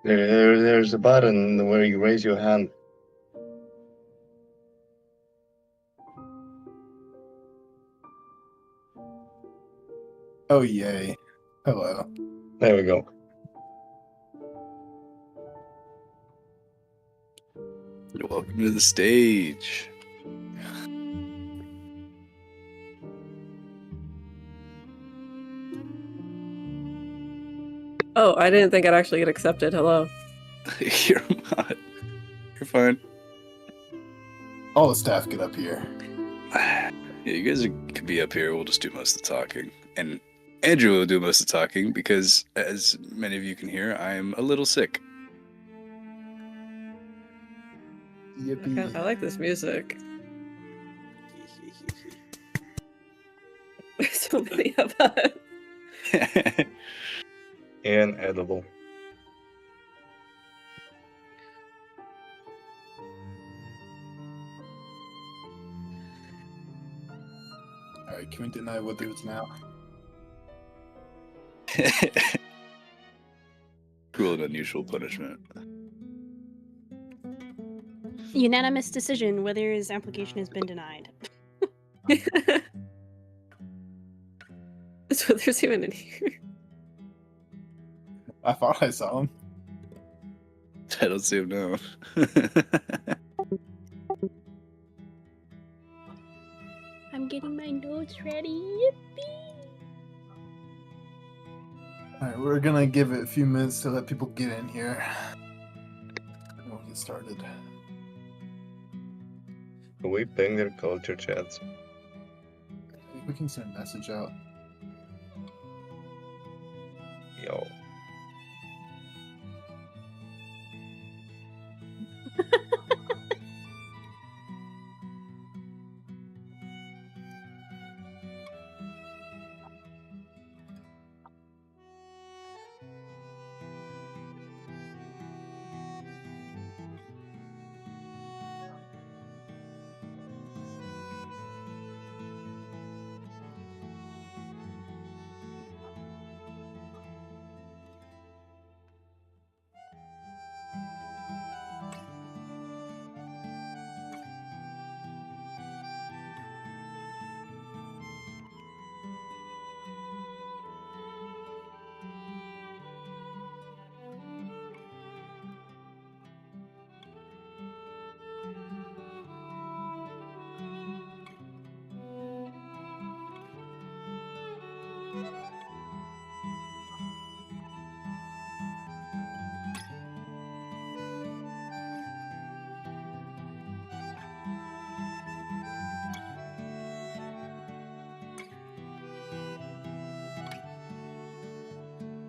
There's a button where you raise your hand. Oh, yay. Hello. There we go. Welcome to the stage. Oh, I didn't think I'd actually get accepted. Hello. You're not. You're fine. All the staff get up here. Yeah, you guys can be up here. We'll just do most of the talking. And Andrew will do most of the talking because, as many of you can hear, I'm a little sick. Yippee. I like this music. There's so many of us. Inedible. Alright, can we deny what it is now? Cruel and unusual punishment. Unanimous decision whether his application has been denied. That's what there's even in here. I thought I saw him. I don't see him now. I'm getting my notes ready. Yippee! Alright, we're gonna give it a few minutes to let people get in here. And we'll get started. Can we ping their culture chats? We can send a message out. Yo.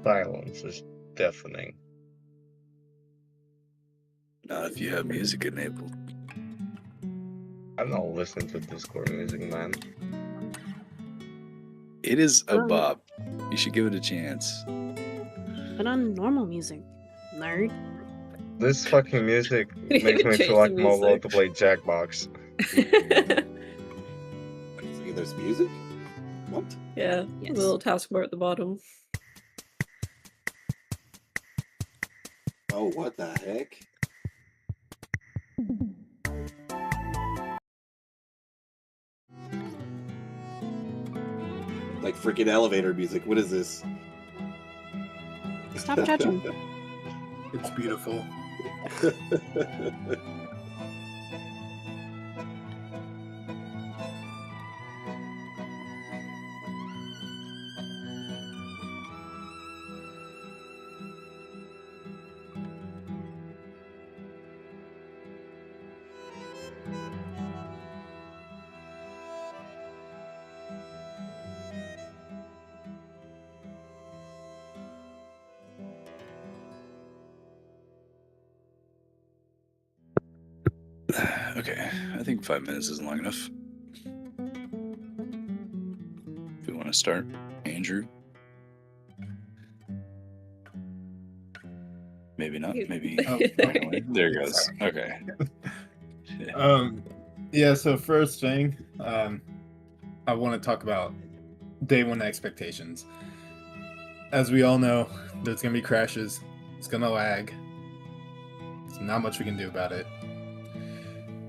Silence is deafening. Not if you have music enabled. I'm not listening to Discord music, man. It is a bop. You should give it a chance. Put on normal music, nerd. This fucking music You makes can me change feel like the mobile music. to play Jackbox. There's music? What? Yeah, Yes. the little taskbar at the bottom. Oh, what the heck? Like freaking elevator music. What is this? Stop judging. It's beautiful. Okay, I think 5 minutes isn't long enough. If we want to start, Andrew. Maybe not. Maybe. Oh, There it goes. Okay. Yeah, so first thing, I want to talk about day one expectations. As we all know, there's going to be crashes. It's gonna lag. There's not much we can do about it.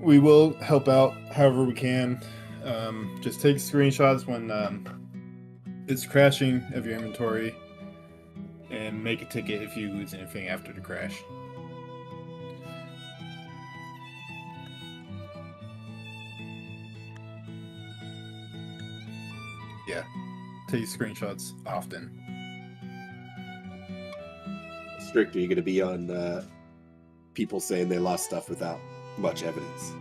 We will help out however we can. Just take screenshots when it's crashing of your inventory, and make a ticket if you lose anything after the crash. Yeah, take screenshots often. Strict, are you going to be on people saying they lost stuff without much evidence?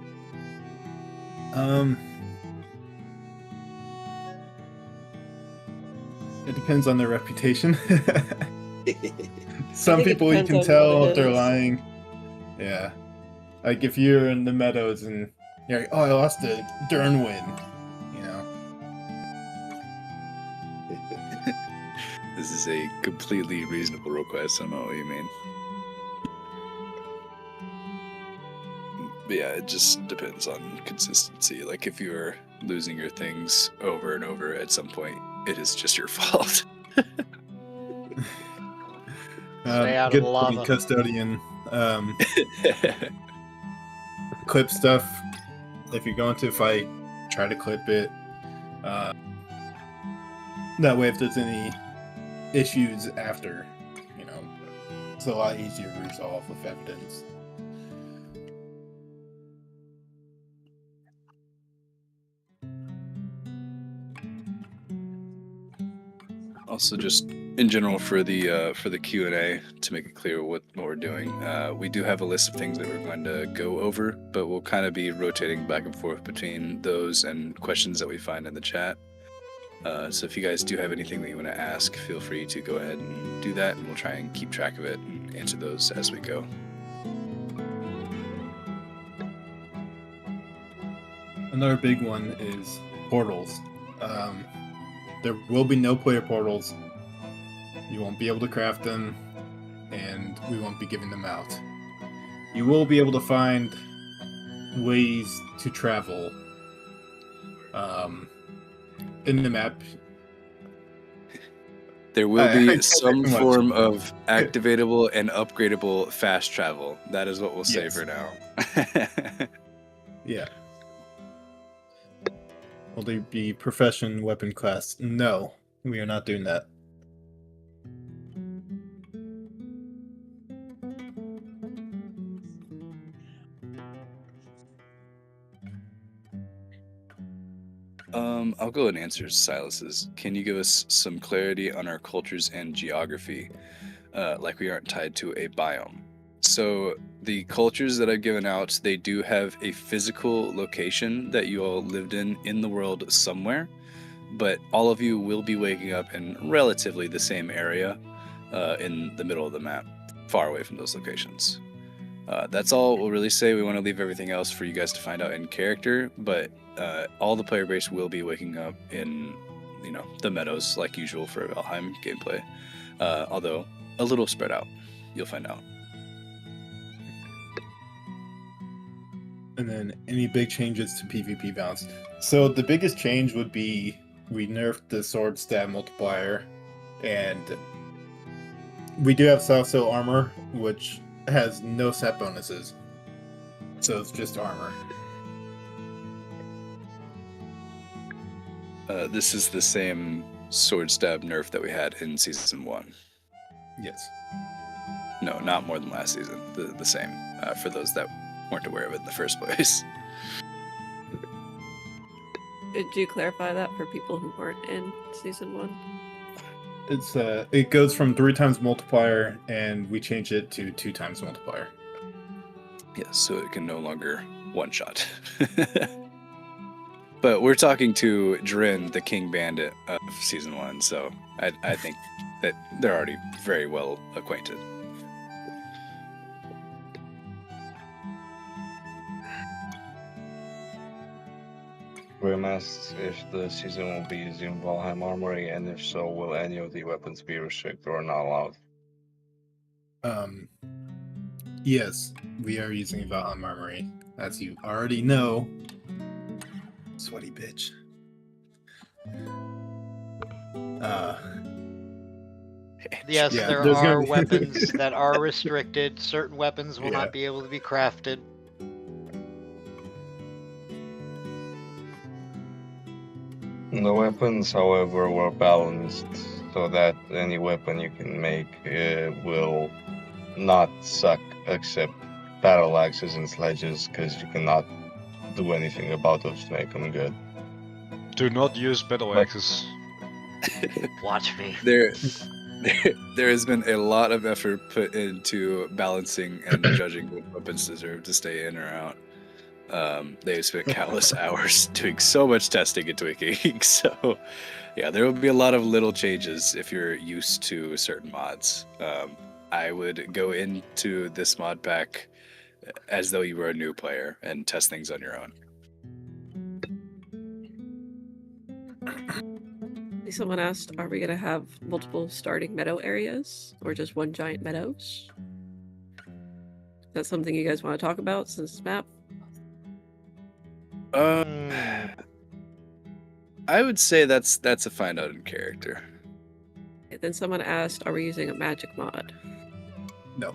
It depends on their reputation. Some think it people you depends can on tell what if it they're is. lying. Yeah. Like if you're in the meadows and you're like, oh, I lost a Durnwin, you know. This is a completely reasonable request. I don't know what you mean. But yeah, it just depends on consistency. Like if you're losing your things over and over, at some point, it is just your fault. Stay out of Good the lava. custodian. Clip stuff. If you're going to a fight, try to clip it. That way, if there's any issues after, you know, it's a lot easier to resolve with evidence. Also, just in general for the Q&A, to make it clear what we're doing, we do have a list of things that we're going to go over, but we'll kind of be rotating back and forth between those and questions that we find in the chat. So if you guys do have anything that you want to ask, feel free to go ahead and do that, and we'll try and keep track of it and answer those as we go. Another big one is portals. There will be no player portals. You won't be able to craft them, and we won't be giving them out. You will be able to find ways to travel in the map. There will I be can't say some too much. form of activatable and upgradable fast travel. That is what we'll say Yes. for now. Yeah. Will there be profession weapon class? No, we are not doing that. I'll go ahead and answer Silas's. Can you give us some clarity on our cultures and geography, like we aren't tied to a biome? So the cultures that I've given out, they do have a physical location that you all lived in the world somewhere, but all of you will be waking up in relatively the same area in the middle of the map, far away from those locations. That's all we'll really say. We want to leave everything else for you guys to find out in character, but all the player base will be waking up in, you know, the meadows like usual for Valheim gameplay, although a little spread out. You'll find out. And then any big changes to PvP balance. So the biggest change would be we nerfed the sword stat multiplier, and we do have soft cell armor, which has no stat bonuses. So it's just armor. This is the same sword stab nerf that we had in season 1. Yes. No, not more than last season. The same, for those that weren't aware of it in the first place. Did you clarify that for people who weren't in season 1? It's it goes from 3 times multiplier, and we change it to 2 times multiplier. Yes, so it can no longer one-shot. But we're talking to Drin, the King Bandit of season 1, so I think that they're already very well acquainted. Grim asks if the season will be using Valheim Armory, and if so, will any of the weapons be restricted or not allowed? Yes, we are using Valheim Armory, as you already know. Sweaty bitch. Yes, Yeah, there there's gonna are be- weapons that are restricted. Certain weapons will Yeah. not be able to be crafted. The weapons, however, were balanced so that any weapon you can make will not suck except battle axes and sledges, because you cannot do anything about those to make them good. Do not use battle But- axes. Watch me. There has been a lot of effort put into balancing and judging what weapons deserve to stay in or out. They've spent countless hours doing so much testing and tweaking. So, yeah, there will be a lot of little changes if you're used to certain mods. I would go into this mod pack as though you were a new player and test things on your own. Someone asked, are we going to have multiple starting meadow areas or just one giant meadows? Is that something you guys want to talk about since this map? I would say that's a find out in character. And then someone asked, are we using a magic mod? No.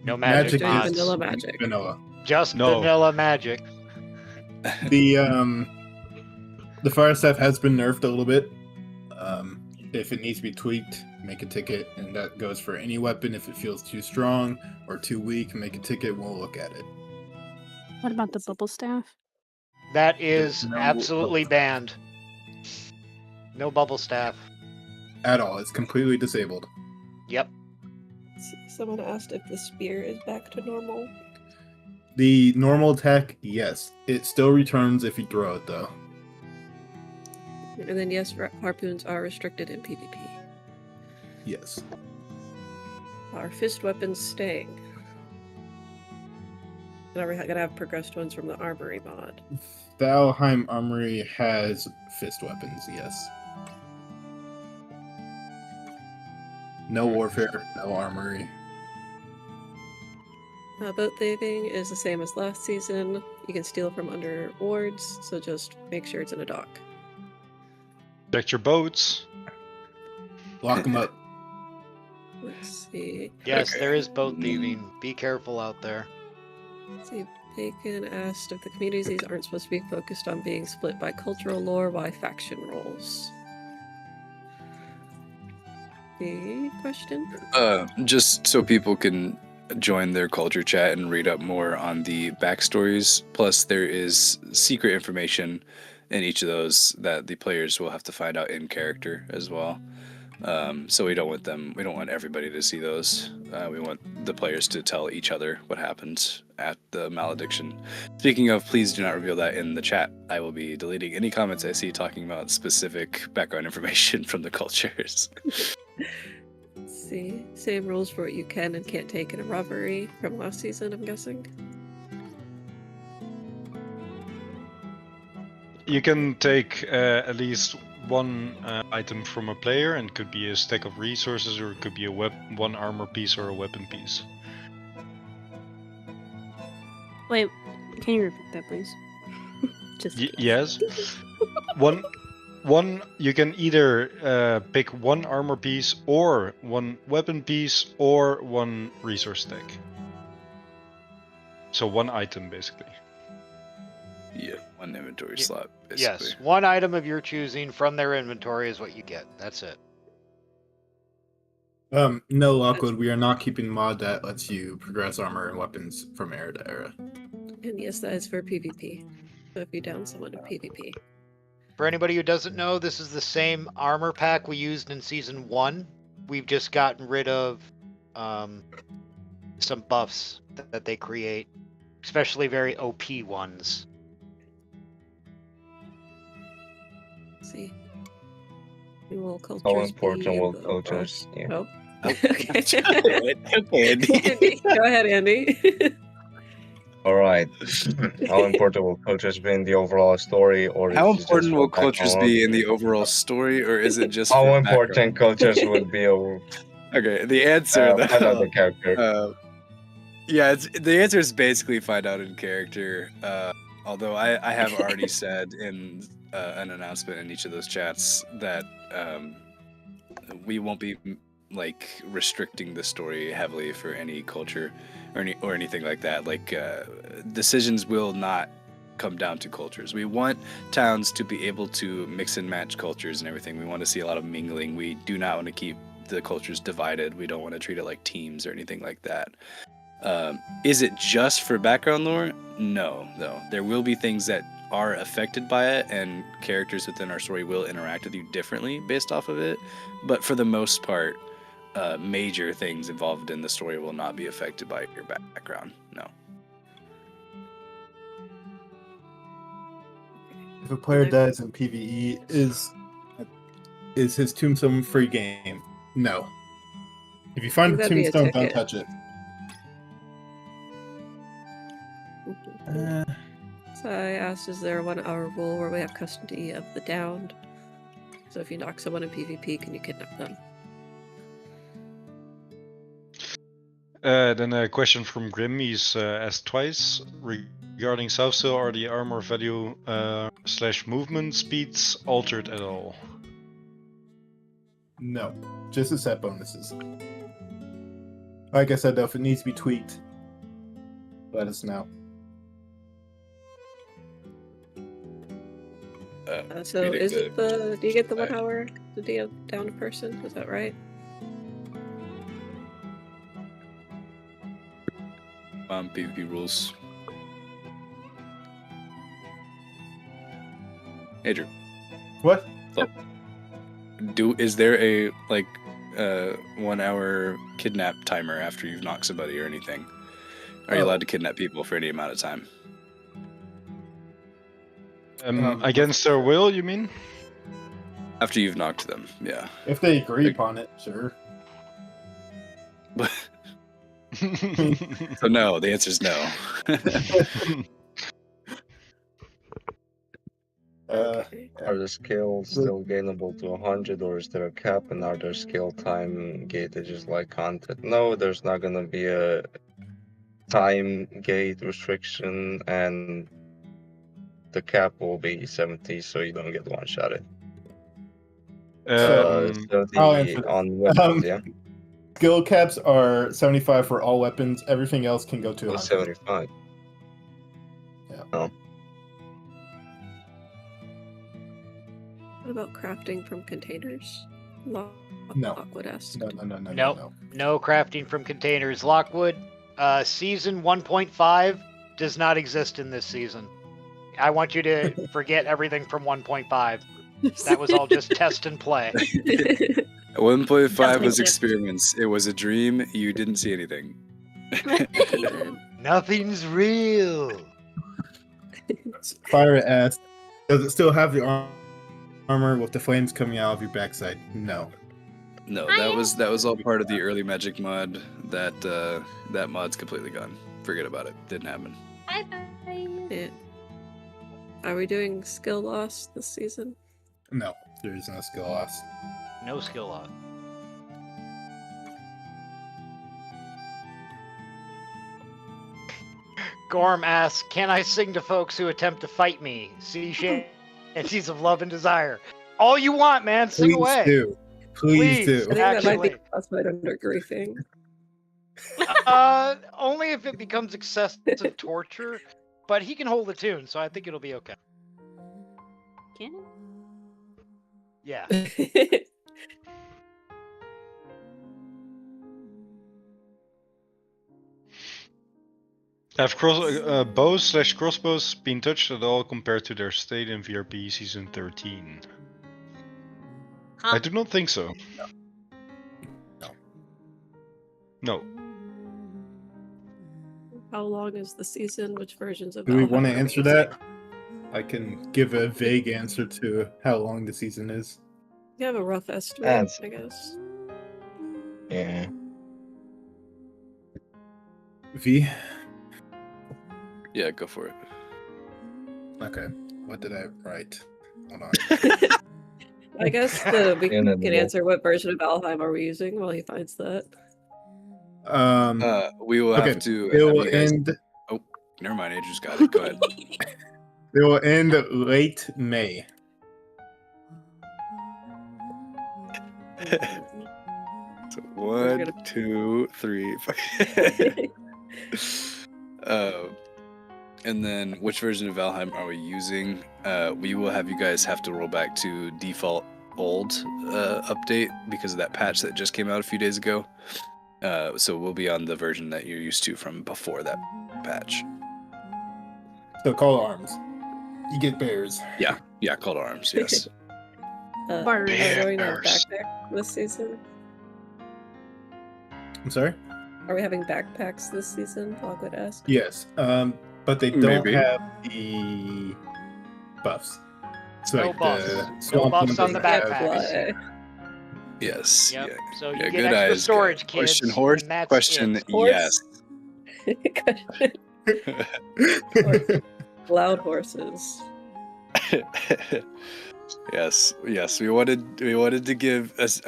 No magic, Magic Doing mods. vanilla magic. Vanilla. Just No. vanilla magic. The fire staff has been nerfed a little bit. If it needs to be tweaked, make a ticket, and that goes for any weapon. If it feels too strong or too weak, make a ticket. We'll look at it. What about the bubble staff? That is no absolutely bubble banned. No bubble staff. At all. It's completely disabled. Yep. Someone asked if the spear is back to normal. The normal attack, yes. It still returns if you throw it, though. And then yes, harpoons are restricted in PvP. Yes. Are fist weapons staying? And are we gonna have progressed ones from the armory mod? Valheim Armory has fist weapons, yes. No warfare, no armory. Boat thieving is the same as last season. You can steal from under wards, so just make sure it's in a dock. Protect your boats. Lock them up. Let's see. Yes, Okay. there is boat thieving. Be careful out there. Let's see. Bacon asked if the communities aren't supposed to be focused on being split by cultural lore, why faction roles? The question? Just so people can join their culture chat and read up more on the backstories. Plus, there is secret information in each of those that the players will have to find out in character as well. So we don't want everybody to see those. We want the players to tell each other what happened at the malediction. Speaking of, please do not reveal that in the chat. I will be deleting any comments I see talking about specific background information from the cultures. Let's see. Same rules for what you can and can't take in a robbery from last season, I'm guessing. You can take at least one item from a player, and it could be a stack of resources, or it could be a one armor piece or a weapon piece. Wait, can you repeat that, please? Just Yes. One. You can either pick one armor piece, or one weapon piece, or one resource stack. So one item, basically. Yeah, one inventory slot, basically. Yes, one item of your choosing from their inventory is what you get. That's it. No, Lockwood, we are not keeping mod that lets you progress armor and weapons from era to era. And yes, that is for PvP. So if you down someone in PvP. For anybody who doesn't know, this is the same armor pack we used in Season 1. We've just gotten rid of some buffs that they create, especially very OP ones. Let's see. Will cultures How important be will the cultures? Yeah. Oh. Okay, Andy. Go ahead, Andy. All right. How important will cultures be in the overall story, or How is it just important will for cultures background? be in the overall story, or is it just How for important cultures would be over Okay, the answer though. another character? Yeah, the answer is basically find out in character. Although I have already said in an announcement in each of those chats that we won't be like restricting the story heavily for any culture or anything like that. Like decisions will not come down to cultures. We want towns to be able to mix and match cultures and everything. We want to see a lot of mingling. We do not want to keep the cultures divided. We don't want to treat it like teams or anything like that. Is it just for background lore? No. There will be things that are affected by it, and characters within our story will interact with you differently based off of it. But for the most part, major things involved in the story will not be affected by your background. No. If a player dies in PvE, is his tombstone free game? No. If you find a That'd be a tombstone, don't ticket. touch it. So I asked, is there a 1 hour rule where we have custody of the downed? So if you knock someone in PvP, can you kidnap them? Then a question from Grim. He's asked twice regarding Southsail. Are the armor value / movement speeds altered at all? No, just the set bonuses. Like I said, though, if it needs to be tweaked, let us know. So is it do you get the 1 hour to be a downed person? Is that right? PvP rules. Andrew. What? Is there a 1 hour kidnap timer after you've knocked somebody or anything? Are you allowed to kidnap people for any amount of time? Against their will, you mean? After you've knocked them, yeah. If they agree upon it, sure. So no, the answer is no. Are the skills still gainable to 100, or is there a cap, and are there skill time gaitages like content? No, there's not gonna be a time gate restriction, and the cap will be 70, so you don't get one-shotted. I'll 70 answer this. on weapons, yeah? Skill caps are 75 for all weapons. Everything else can go to 100. 75. Yeah. Oh. What about crafting from containers? No. Lockwood asked. Nope. No crafting from containers. Lockwood, season 1.5 does not exist in this season. I want you to forget everything from 1.5. That was all just test and play. 1.5 was experiments. It was a dream. You didn't see anything. Nothing's real. Fire asked, does it still have the armor with the flames coming out of your backside? No. No, that was all part of the early Magic mod. That mod's completely gone. Forget about it. Didn't happen. Bye-bye. Yeah. Are we doing skill loss this season? No, there is no skill loss. No skill loss. Gorm asks, can I sing to folks who attempt to fight me? See shanties of love and desire. All you want, man. Sing away. Please do. I think that might be classified under griefing. Only if it becomes excessive torture, but he can hold a tune, so I think it'll be okay. Can it? Yeah. Have bows / crossbows been touched at all compared to their state in VRP season 13? Huh? I do not think so. No. How long is the season? Which versions of Do we Valheim want to are we answer using? that? I can give a vague answer to how long the season is. You have a rough estimate, That's- I guess. Yeah. V? Yeah, go for it. Okay. What did I write? Hold on. I guess we Yeah, no, can no. answer what version of Valheim are we using while he finds that. We will Okay, have to. It have will you guys... end. Oh, never mind. Andrew's got it. Go ahead. It will end late May. So We're 1, gonna- 2, 3, 4. And then, which version of Valheim are we using? We will have you guys have to roll back to default old update because of that patch that just came out a few days ago. So we'll be on the version that you're used to from before that patch. So call arms. You get bears. Yeah, Call to Arms, yes. Are Bars. we going to have Bears. backpack this season? I'm sorry? Are we having backpacks this season? Lockwood asked. Yes. But they don't Maybe. have the buffs. So No like buffs. the No swamp buffs on ones the have- backpacks. Yes. Yep. Yeah. So you Yeah, get good extra eyes. storage, good. kids. Question horse. and that's Question it. Horse? yes. Loud horses. Yes. We wanted to give us.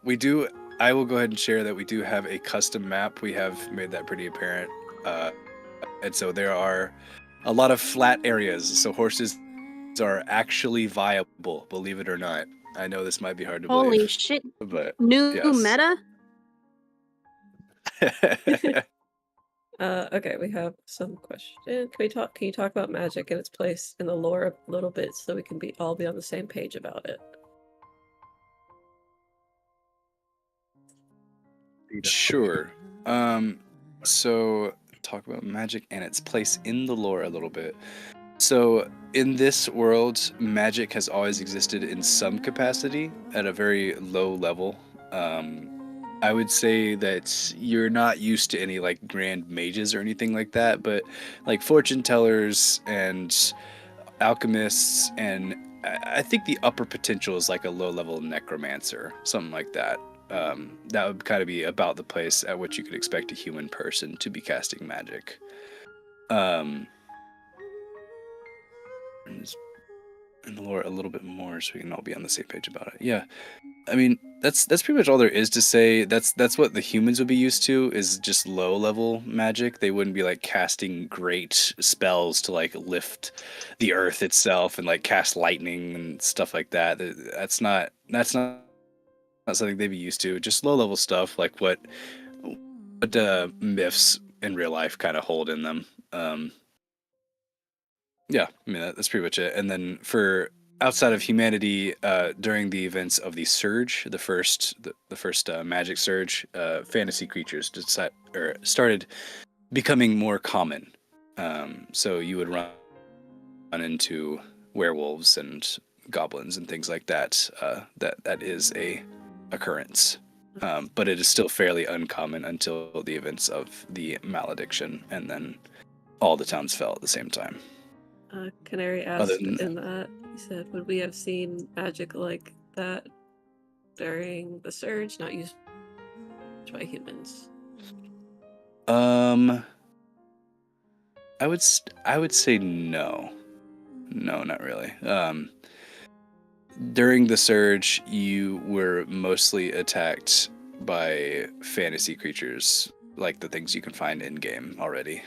We do. I will go ahead and share that we do have a custom map. We have made that pretty apparent. And so there are a lot of flat areas. So horses are actually viable, believe it or not. I know this might be hard to Holy believe, shit. but New yes. meta? Okay, we have some question. Can you talk about magic and its place in the lore a little bit so we can all be on the same page about it? Sure. So talk about magic and its place in the lore a little bit. So in this world, magic has always existed in some capacity at a very low level. I would say that you're not used to any like grand mages or anything like that, but like fortune tellers and alchemists, and I think the upper potential is like a low level necromancer, something like that. That would kind of be about the place at which you could expect a human person to be casting magic. In the lore a little bit more so we can all be on the same page about it. Yeah. I mean, that's pretty much all there is to say. That's what the humans would be used to, is just low level magic. They wouldn't be like casting great spells to like lift the earth itself and like cast lightning and stuff like that. That's not something they'd be used to. Just low level stuff like what myths in real life kind of hold in them. Yeah, I mean that's pretty much it. And then for outside of humanity, during the events of the Surge, the first magic surge, fantasy creatures started becoming more common. So you would run into werewolves and goblins and things like that. That is a occurrence, but it is still fairly uncommon until the events of the malediction, and then all the towns fell at the same time. Canary asked in that, he said, would we have seen magic like that during the Surge, not used by humans? I would say no. No, not really. During the Surge, you were mostly attacked by fantasy creatures, like the things you can find in game already.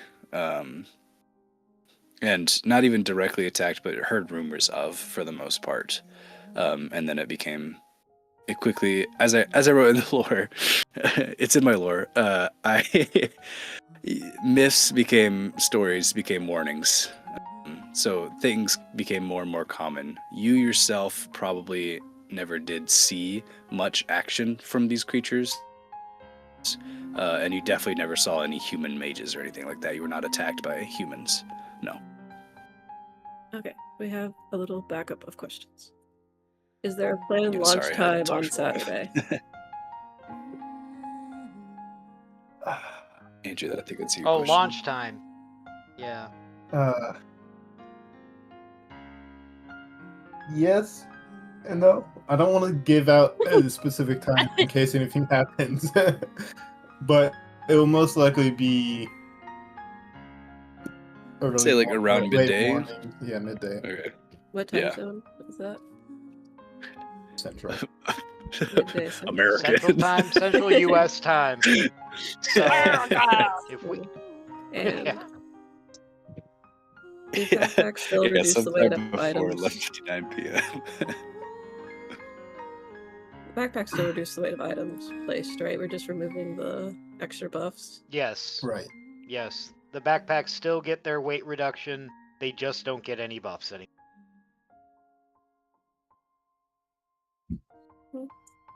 And not even directly attacked, but heard rumors of, for the most part. And then it quickly, as I wrote in the lore, it's in my lore. Myths became stories, became warnings. So things became more and more common. You yourself probably never did see much action from these creatures. And you definitely never saw any human mages or anything like that. You were not attacked by humans. No. Okay, we have a little backup of questions. Is there a planned Yeah, launch sorry, I time didn't talk on for a while. Saturday? Andrew, I think that's your Oh, question. launch time. Yeah. Yes and no. I don't want to give out a specific time in case anything happens, but it will most likely be Say like around late midday. morning. Yeah, midday. Okay. What time Yeah. zone is that? Central. Midday Central. American. Central time, Central U.S. time. So if we, And yeah. do backpacks still reduce the weight sometime of before items? 11:59 p.m. backpacks still reduce the weight of items placed, right? We're just removing the extra buffs. Yes. Right. Yes. The backpacks still get their weight reduction. They just don't get any buffs anymore.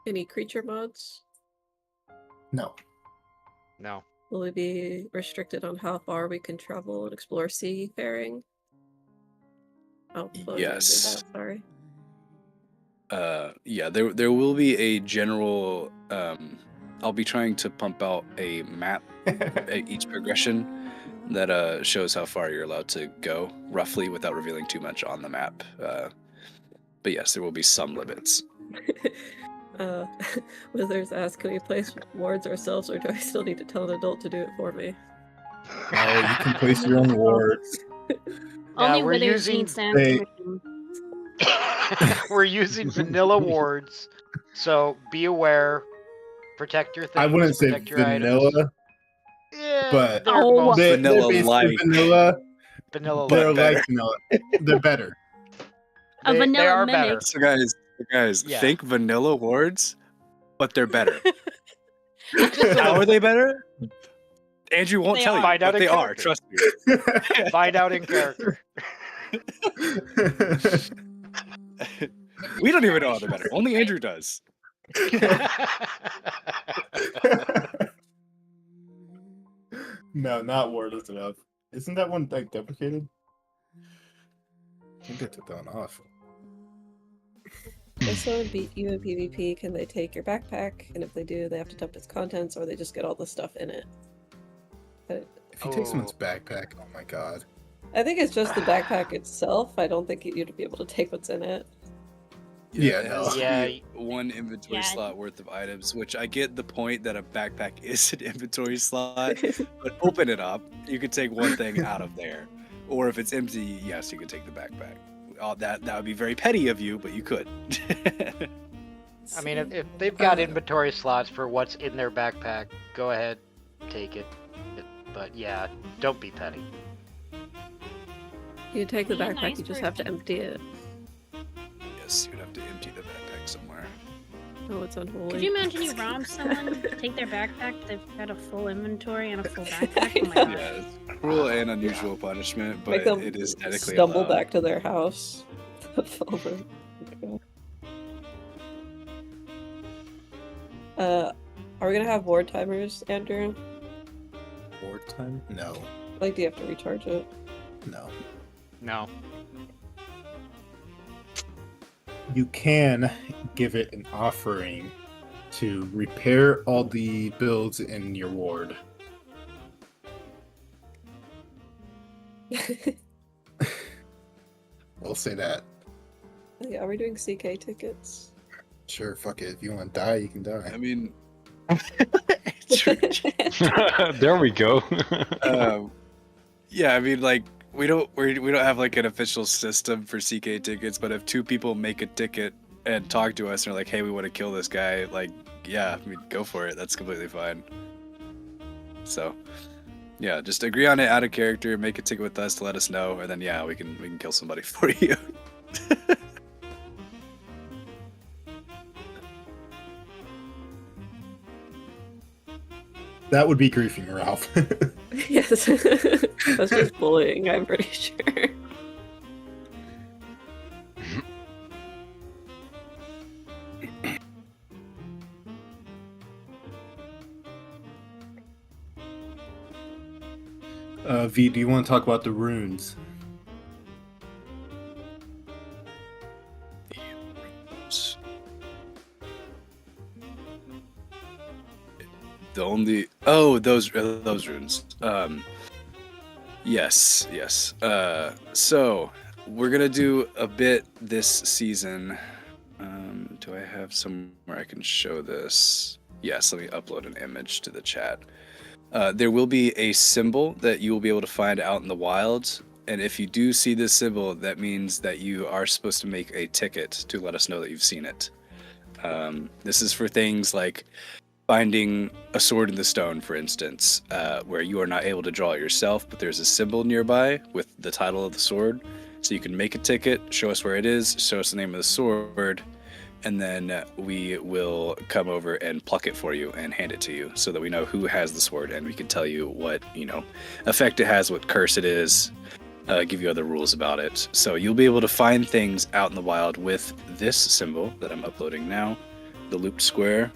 Any creature mods? No. No. Will we be restricted on how far we can travel and explore seafaring? Oh, Flo, you didn't do Yes. that, sorry. Yeah, there will be a general. I'll be trying to pump out a map at each progression that shows how far you're allowed to go, roughly, without revealing too much on the map. But yes, there will be some limits. Wizards ask, can we place wards ourselves, or do I still need to tell an adult to do it for me? No, you can place your own wards. Only we're withers using- need Sam's They- permission. We're using vanilla wards, so be aware. Protect your things. I wouldn't say protect your vanilla, items. Yeah, but they're Oh. most they're Vanilla basically like. vanilla. vanilla. But They're better. like vanilla. They're better. A They vanilla are mimic. better. So guys, Yeah. think vanilla wards, but they're better. Just a How are little. they better? Andrew won't They tell are. you, Find out but in they are. character. Trust me. Find out in character. We don't even know how they're better. Only Andrew does. No, not wordless enough. Isn't that one like deprecated? I think I took that one off. If someone beat you in PvP, can they take your backpack? And if they do, they have to dump its contents, or they just get all the stuff in it. But If you take someone's Oh. backpack, oh my god. I think it's just the backpack itself. I don't think you'd be able to take what's in it. Yeah, it no. has to Yeah. be one inventory Yeah. slot worth of items, which I get the point that a backpack is an inventory slot, but open it up. You could take one thing out of there. Or if it's empty, yes, you could take the backpack. That would be very petty of you, but you could. I mean, if they've got inventory slots for what's in their backpack, go ahead, take it. But yeah, don't be petty. You take the Be a backpack, nice you just have to person. empty it. Yes, you'd have to empty the backpack somewhere. Oh, it's unholy. Could you imagine you rob someone, take their backpack, they've got a full inventory and a full backpack? Oh my god. Yeah, it's cruel and unusual punishment, Make but them it is technically stumble allowed. back to their house. Are we gonna have ward timers, Andrew? Ward time? No. Like, do you have to recharge it? No. No. You can give it an offering to repair all the builds in your ward. We'll say that. Yeah, are we doing CK tickets? Sure, fuck it. If you want to die, you can I die. mean, There we go. yeah, I mean, like we don't have like an official system for CK tickets, but if two people make a ticket and talk to us and are like, "Hey, we want to kill this guy," like, yeah, I mean, go for it. That's completely fine. So, yeah, just agree on it out of character, make a ticket with us to let us know, and then yeah, we can kill somebody for you. That would be griefing, Ralph. Yes. That's just bullying, I'm pretty sure. V, do you want to talk about the runes? The only those runes. Yes. So we're gonna do a bit this season. Do I have somewhere I can show this? Yes, let me upload an image to the chat. There will be a symbol that you will be able to find out in the wild, and if you do see this symbol, that means that you are supposed to make a ticket to let us know that you've seen it. This is for things like finding a sword in the stone, for instance, where you are not able to draw it yourself, but there's a symbol nearby with the title of the sword. So you can make a ticket, show us where it is, show us the name of the sword, and then we will come over and pluck it for you and hand it to you, so that we know who has the sword, and we can tell you what effect it has, what curse it is, give you other rules about it. So you'll be able to find things out in the wild with this symbol that I'm uploading now, the looped square.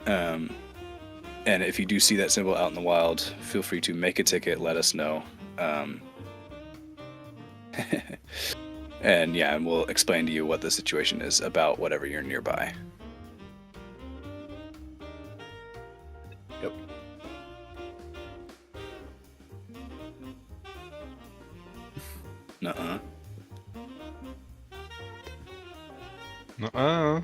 And if you do see that symbol out in the wild, feel free to make a ticket, let us know. And we'll explain to you what the situation is about whatever you're nearby. Yep. Nuh-uh. Nuh-uh.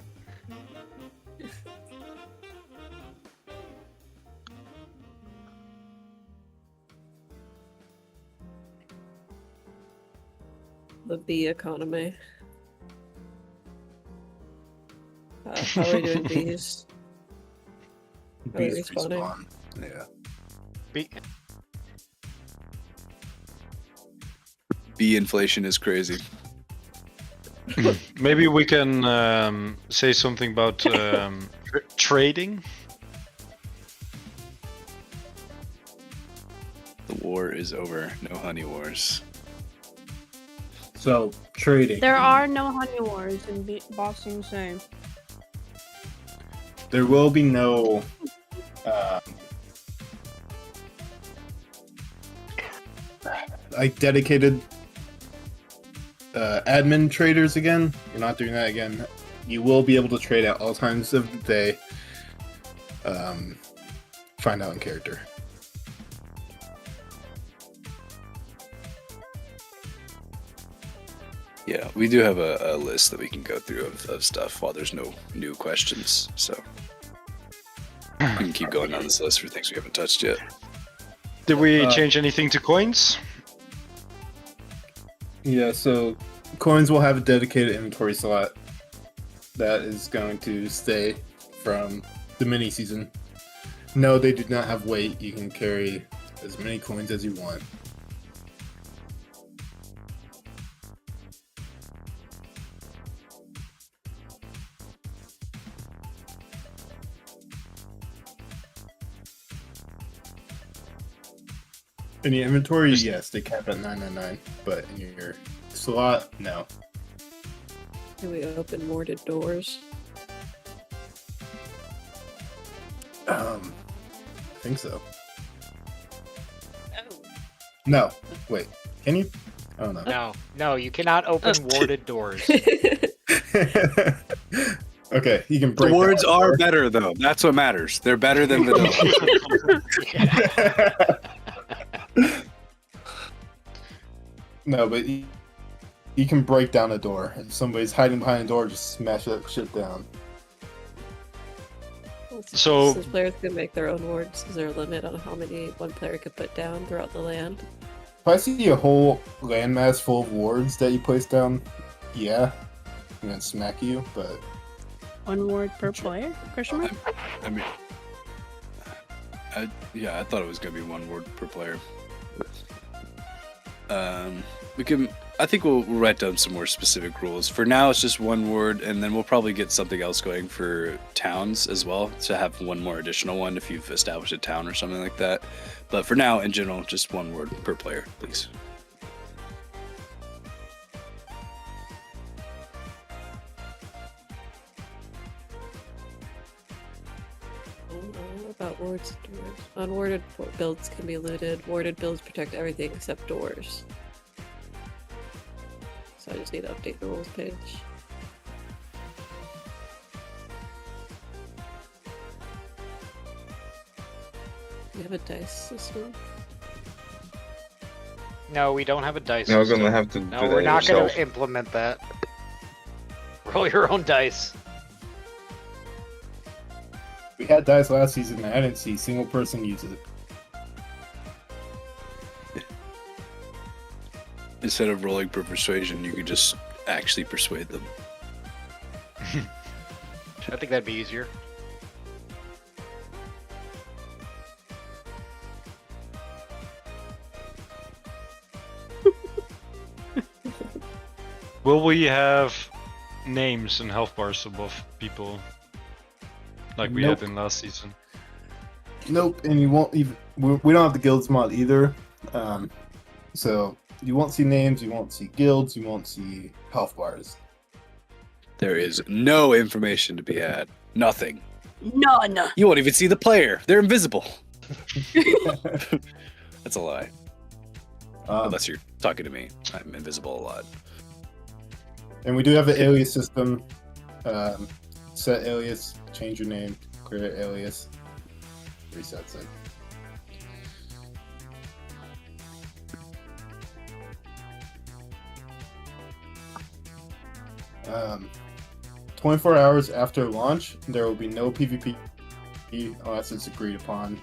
The bee economy. How are we doing bees? Are we Bees respawning? respawn. Yeah. Bee inflation is crazy. Maybe we can say something about trading. The war is over. No honey wars. So trading. There are no honey wars in Boxing Same. There will be no dedicated admin traders again. You're not doing that again. You will be able to trade at all times of the day. Find out in character. Yeah, we do have a list that we can go through of stuff while there's no new questions. So we can keep going on this list for things we haven't touched yet. Did we change anything to coins? Yeah, so coins will have a dedicated inventory slot that is going to stay from the mini season. No, they do not have weight. You can carry as many coins as you want. In your inventory, yes, they cap at 999, but in your slot, no. Can we open warded doors? I think so. Oh. No, wait, can you? Oh no. No, you cannot open warded doors. Okay, you can break. The words that are door. better though. That's what matters. They're better than vanilla. No, but you can break down a door. If somebody's hiding behind a door, just smash that shit down. So- Since players can make their own wards, is there a limit on how many one player could put down throughout the land? If I see a whole landmass full of wards that you place down, yeah, I'm gonna smack you, but One ward per player? Question mark? I mean, I thought it was gonna be one word per player. We can. I think we'll write down some more specific rules. For now, it's just one word, and then we'll probably get something else going for towns as well, to have one more additional one if you've established a town or something like that. But for now, in general, just one word per player, please. About wards and doors. Unwarded builds can be looted. Warded builds protect everything except doors. So I just need to update the rules page. You have a dice system? No, we don't have a dice Now we're system. gonna have to do No, that we're not going yourself. to implement that. Roll your own dice. we had dice last season, and I didn't see a single person use it. Instead of rolling per persuasion, you could just actually persuade them. I think that'd be easier. Will we have names and health bars above people, like we Nope. had in last season. Nope, and you won't even. We don't have the guilds mod either, so you won't see names, you won't see guilds, you won't see health bars. There is no information to be had. Nothing. None. You won't even see the player. They're invisible. That's a lie. Unless you're talking to me. I'm invisible a lot. And we do have an alias system. Set alias, change your name, clear alias, resets it. 24 hours after launch, there will be no PvP unless it's agreed upon.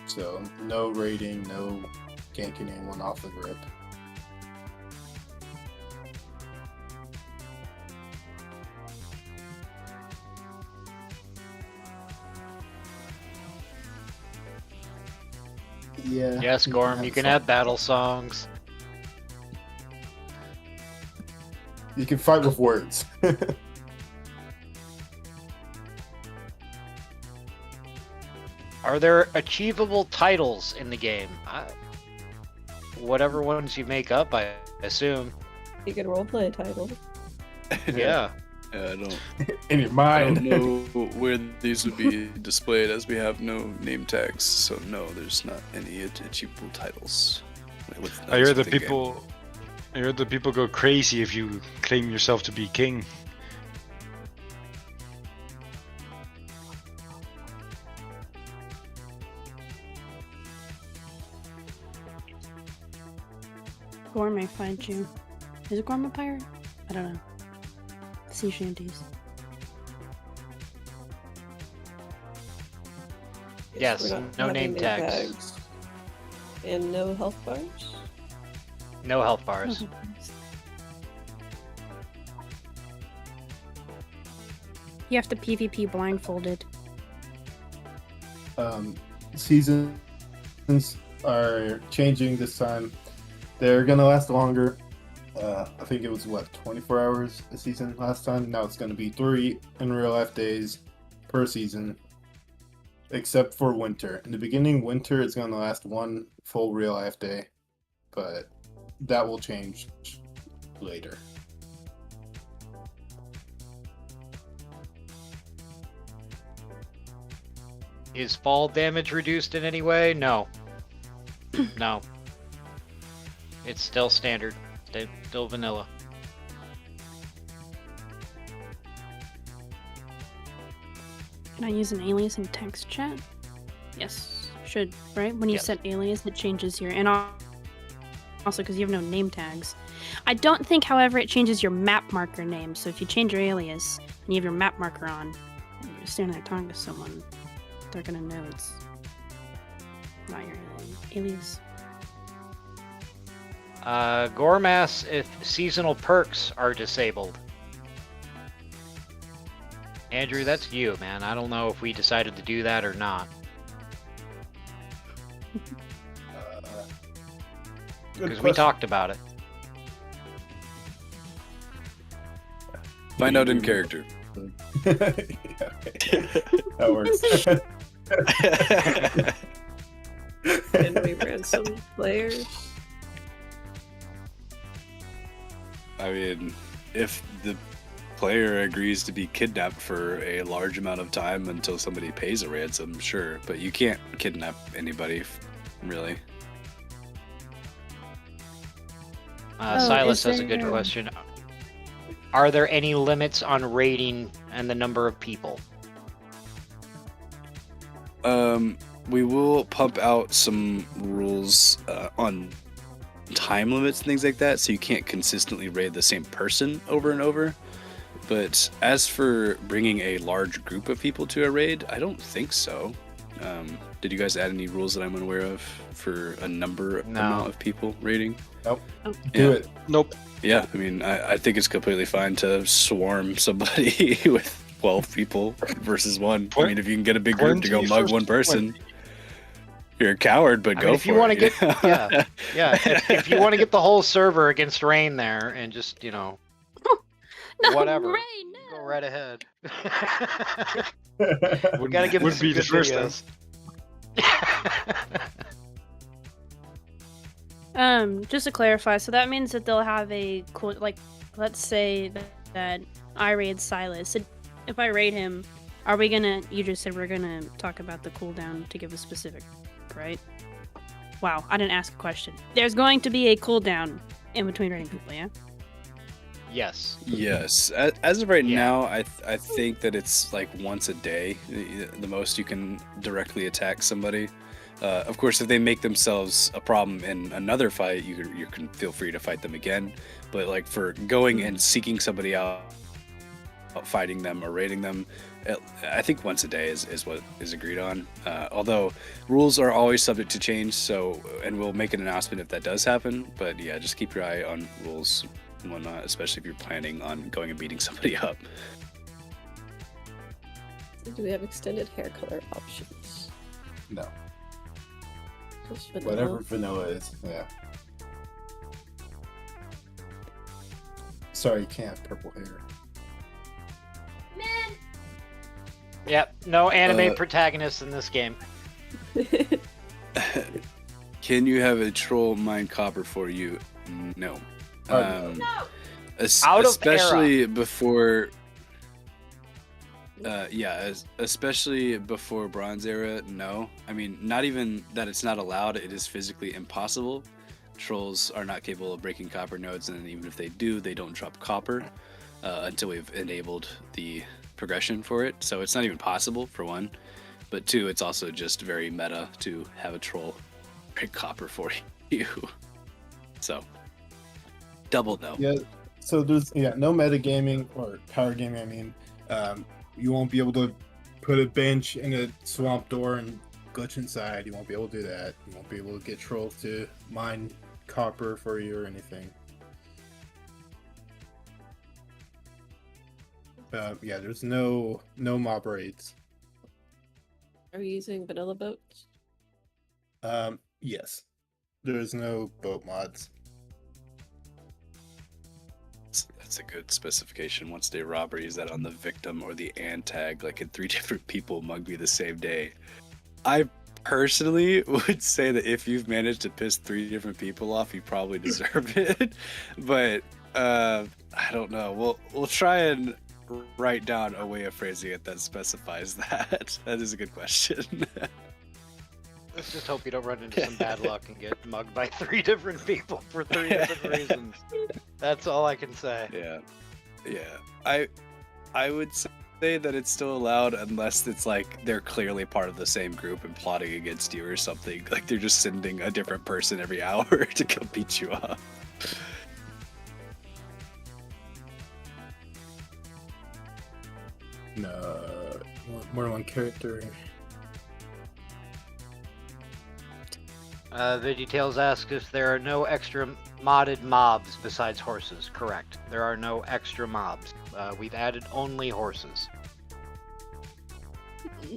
So no raiding, no ganking anyone off the rip. Yeah. Yes, Gorm, you can add battle songs. You can fight with words. Are there achievable titles in the game? Whatever ones you make up, I assume. You can roleplay a title. Yeah. I don't In your mind. know where these would be displayed, as we have no name tags. So no, there's not any achievable titles. I heard the people. I heard the people go crazy if you claim yourself to be king. Gorm may find you. Is Gorm a pirate? I don't know. Sea shanties. Yes, We're not no having name tags. And no health bars. No health bars. You have to PvP blindfolded. Seasons are changing this time. They're gonna last longer. I think it was 24 hours a season last time. Now it's gonna be 3 in real life days per season, except for winter. In the beginning, winter is gonna last 1 full real life day, but that will change later. Is fall damage reduced in any way? No. No. It's still standard. Still vanilla. Can I use an alias in text chat? Yes, should, right? When you Yes. set alias, it changes your... And also, because you have no name tags. I don't think, however, it changes your map marker name. So if you change your alias, and you have your map marker on, and you're standing there talking to someone, they're gonna know it's not your alias. Gorm asks if seasonal perks are disabled. Andrew, that's you, man. I don't know if we decided to do that or not. Because we talked about it. Find out in character. Yeah, okay. That works. Can we ransom players? I mean, if the player agrees to be kidnapped for a large amount of time until somebody pays a ransom, sure, but you can't kidnap anybody, really. Silas is has a good there- question. Are there any limits on raiding and the number of people? We will pump out some rules on time limits and things like that, so you can't consistently raid the same person over and over. But as for bringing a large group of people to a raid, I don't think so. Did you guys add any rules that I'm unaware of for a amount of people raiding? Nope. Oh. Do Yeah. it. Nope. Yeah, I mean, I think it's completely fine to swarm somebody with 12 people versus one. I mean, if you can get a big group to go 20 mug versus one person. 20. You're a coward, but I go mean, if for you want to it. get, yeah, if you want to get the whole server against Rain there and just, No, whatever, Ray, go no. right ahead. Wouldn't, Gotta give them wouldn't some be the good first time. videos. Just to clarify, so that means that they'll have a cool, like, let's say that I raid Silas. If I raid him, are we gonna? You just said we're gonna talk about the cooldown to give a specific, right? Wow, I didn't ask a question. There's going to be a cooldown in between raiding people, yeah? Yes. Yes. As of right Yeah. now, I think that it's like once a day, the most you can directly attack somebody. Of course, if they make themselves a problem in another fight, you can feel free to fight them again. But like for going and seeking somebody out, fighting them or raiding them, I think once a day is what is agreed on. Although rules are always subject to change, and we'll make an announcement if that does happen. But yeah, just keep your eye on rules and whatnot, especially if you're planning on going and beating somebody up. Do we have extended hair color options? No. Just vanilla? Whatever vanilla is, yeah. Sorry, you can't have purple hair. Yep. No anime Uh, protagonists in this game. Can you have a troll mine copper for you? No. No. Out of Especially before. Especially before Bronze Era. No, I mean not even that it's not allowed. It is physically impossible. Trolls are not capable of breaking copper nodes, and even if they do, they don't drop copper until we've enabled the progression for it. So it's not even possible for one, but two, it's also just very meta to have a troll break copper for you. So double no. Yeah, so there's no metagaming or power gaming. I mean, you won't be able to put a bench in a swamp door and glitch inside. You won't be able to do that. You won't be able to get trolls to mine copper for you or anything. Yeah, there's no mob raids. Are we using vanilla boats? Yes, there's no boat mods. That's a good specification. Once day robbery, is that on the victim or the and tag? Like, can 3 different people mug me the same day? I personally would say that if you've managed to piss 3 different people off, you probably deserve it. But I don't know. We'll try and write down a way of phrasing it that specifies that. That is a good question. Let's just hope you don't run into some bad luck and get mugged by 3 different people for 3 different reasons. That's all I can say. Yeah. I would say that it's still allowed unless it's like they're clearly part of the same group and plotting against you or something. Like they're just sending a different person every hour to come beat you up. No, more than one character. VeggieTales asks if there are no extra modded mobs besides horses. Correct. There are no extra mobs. We've added only horses.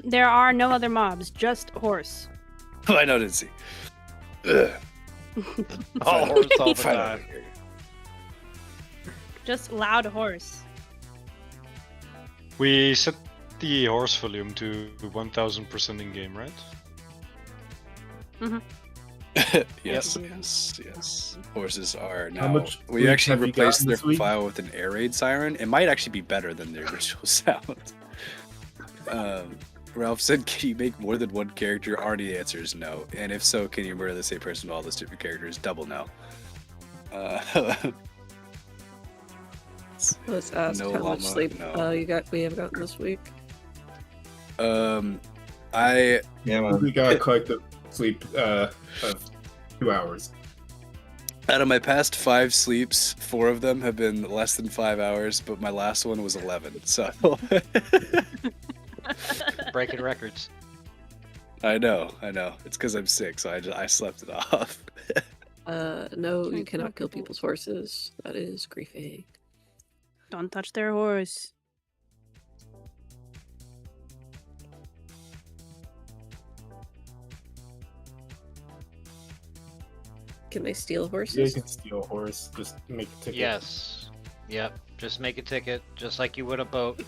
There are no other mobs, just horse. I know, didn't see. Ugh. All horse all the Fine. time. Just loud horse. We set the horse volume to 1000% in game, right? Yes. Horses are How now. much We sleep actually have you replaced gotten their this week? file with an air raid siren. It might actually be better than the original sound. Ralph said, "Can you make more than one character?" Already the answer is no. And if so, can you murder the same person with all those different characters? Double no. Let's ask No how much llama, sleep no. we have gotten this week. I Yeah, man. We got a collective sleep of 2 hours. out of my past 5 sleeps, 4 of them have been less than 5 hours, but my last one was 11. So Breaking records. I know. It's because I'm sick, so I slept it off. No, you Can't cannot kill kill people. people's horses. That is griefing. Don't touch their horse. Can they steal You horses? can steal a horse. Just make a ticket. Yes. Yep. Just make a ticket, just like you would a boat.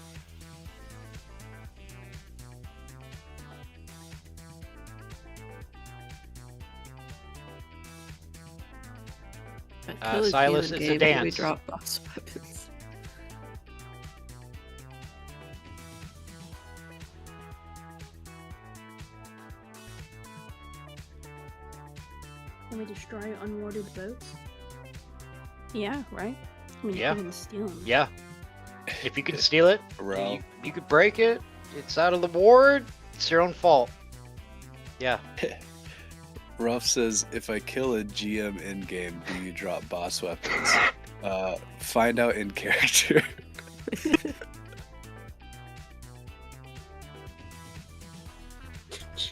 Silas, it's a dance. We drop boss weapons. Can we destroy unwarded boats? Yeah, right? I mean, Yeah. you can steal them. Yeah. If you can steal it, Ralph, you could break it. It's out of the ward. It's your own fault. Yeah. Ralph says, if I kill a GM in game, do you drop boss weapons? Find out in character.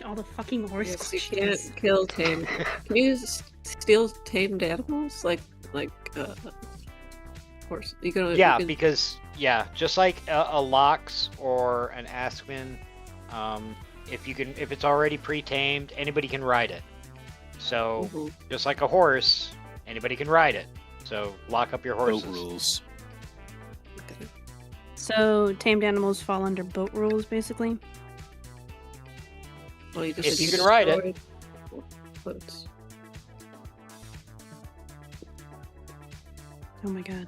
All the fucking horse Yes, you questions. can't kill tame. Can you steal tamed animals like horse? You can. Yeah, you can, because just like a Lox or an Aspen, if it's already pre-tamed, anybody can ride it. So Mhm. just like a horse, anybody can ride it. So lock up your Boat horses. rules. Okay. So, tamed animals fall under boat rules, basically? Well, you If you can ride it. destroy boats. Oh my god.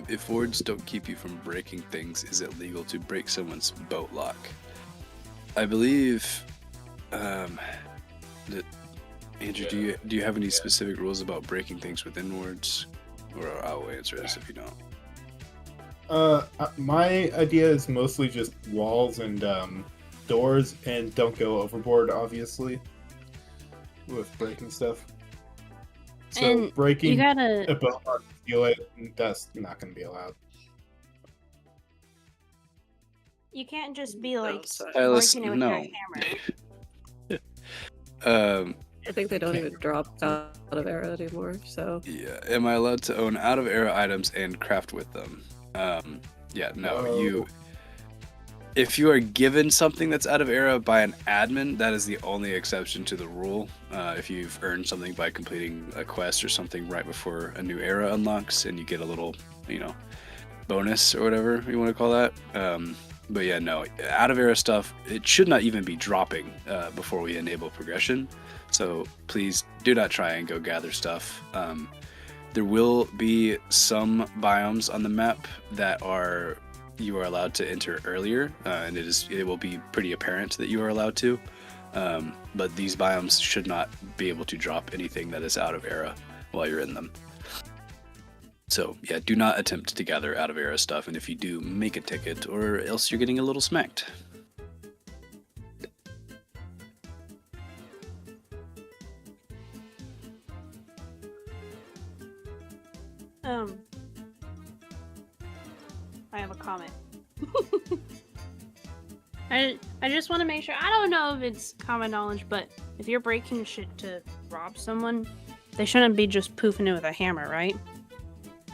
If wards don't keep you from breaking things, is it legal to break someone's boat lock? I believe. Andrew, do you have any specific rules about breaking things within wards? Or I'll answer this if you don't. My idea is mostly just walls and doors, and don't go overboard, obviously, with breaking stuff. So And breaking You gotta. a boat or steal it, that's not going to be allowed. You can't just be like sorry. Silas, breaking it with no. your hammer. I think they don't even drop out of arrow anymore. So Yeah. Am I allowed to own out of era items and craft with them? Yeah. No. You. If you are given something that's out of era by an admin, that is the only exception to the rule. If you've earned something by completing a quest or something right before a new era unlocks, and you get a little, bonus or whatever you want to call that. But yeah, no, out of era stuff, it should not even be dropping before we enable progression. So please do not try and go gather stuff. There will be some biomes on the map that you are allowed to enter earlier, and it will be pretty apparent that you are allowed to. But these biomes should not be able to drop anything that is out of era while you're in them. So yeah, do not attempt to gather out of era stuff, and if you do, make a ticket, or else you're getting a little smacked. I have a comment. I just want to make sure. I don't know if it's common knowledge, but if you're breaking shit to rob someone, they shouldn't be just poofing it with a hammer, right?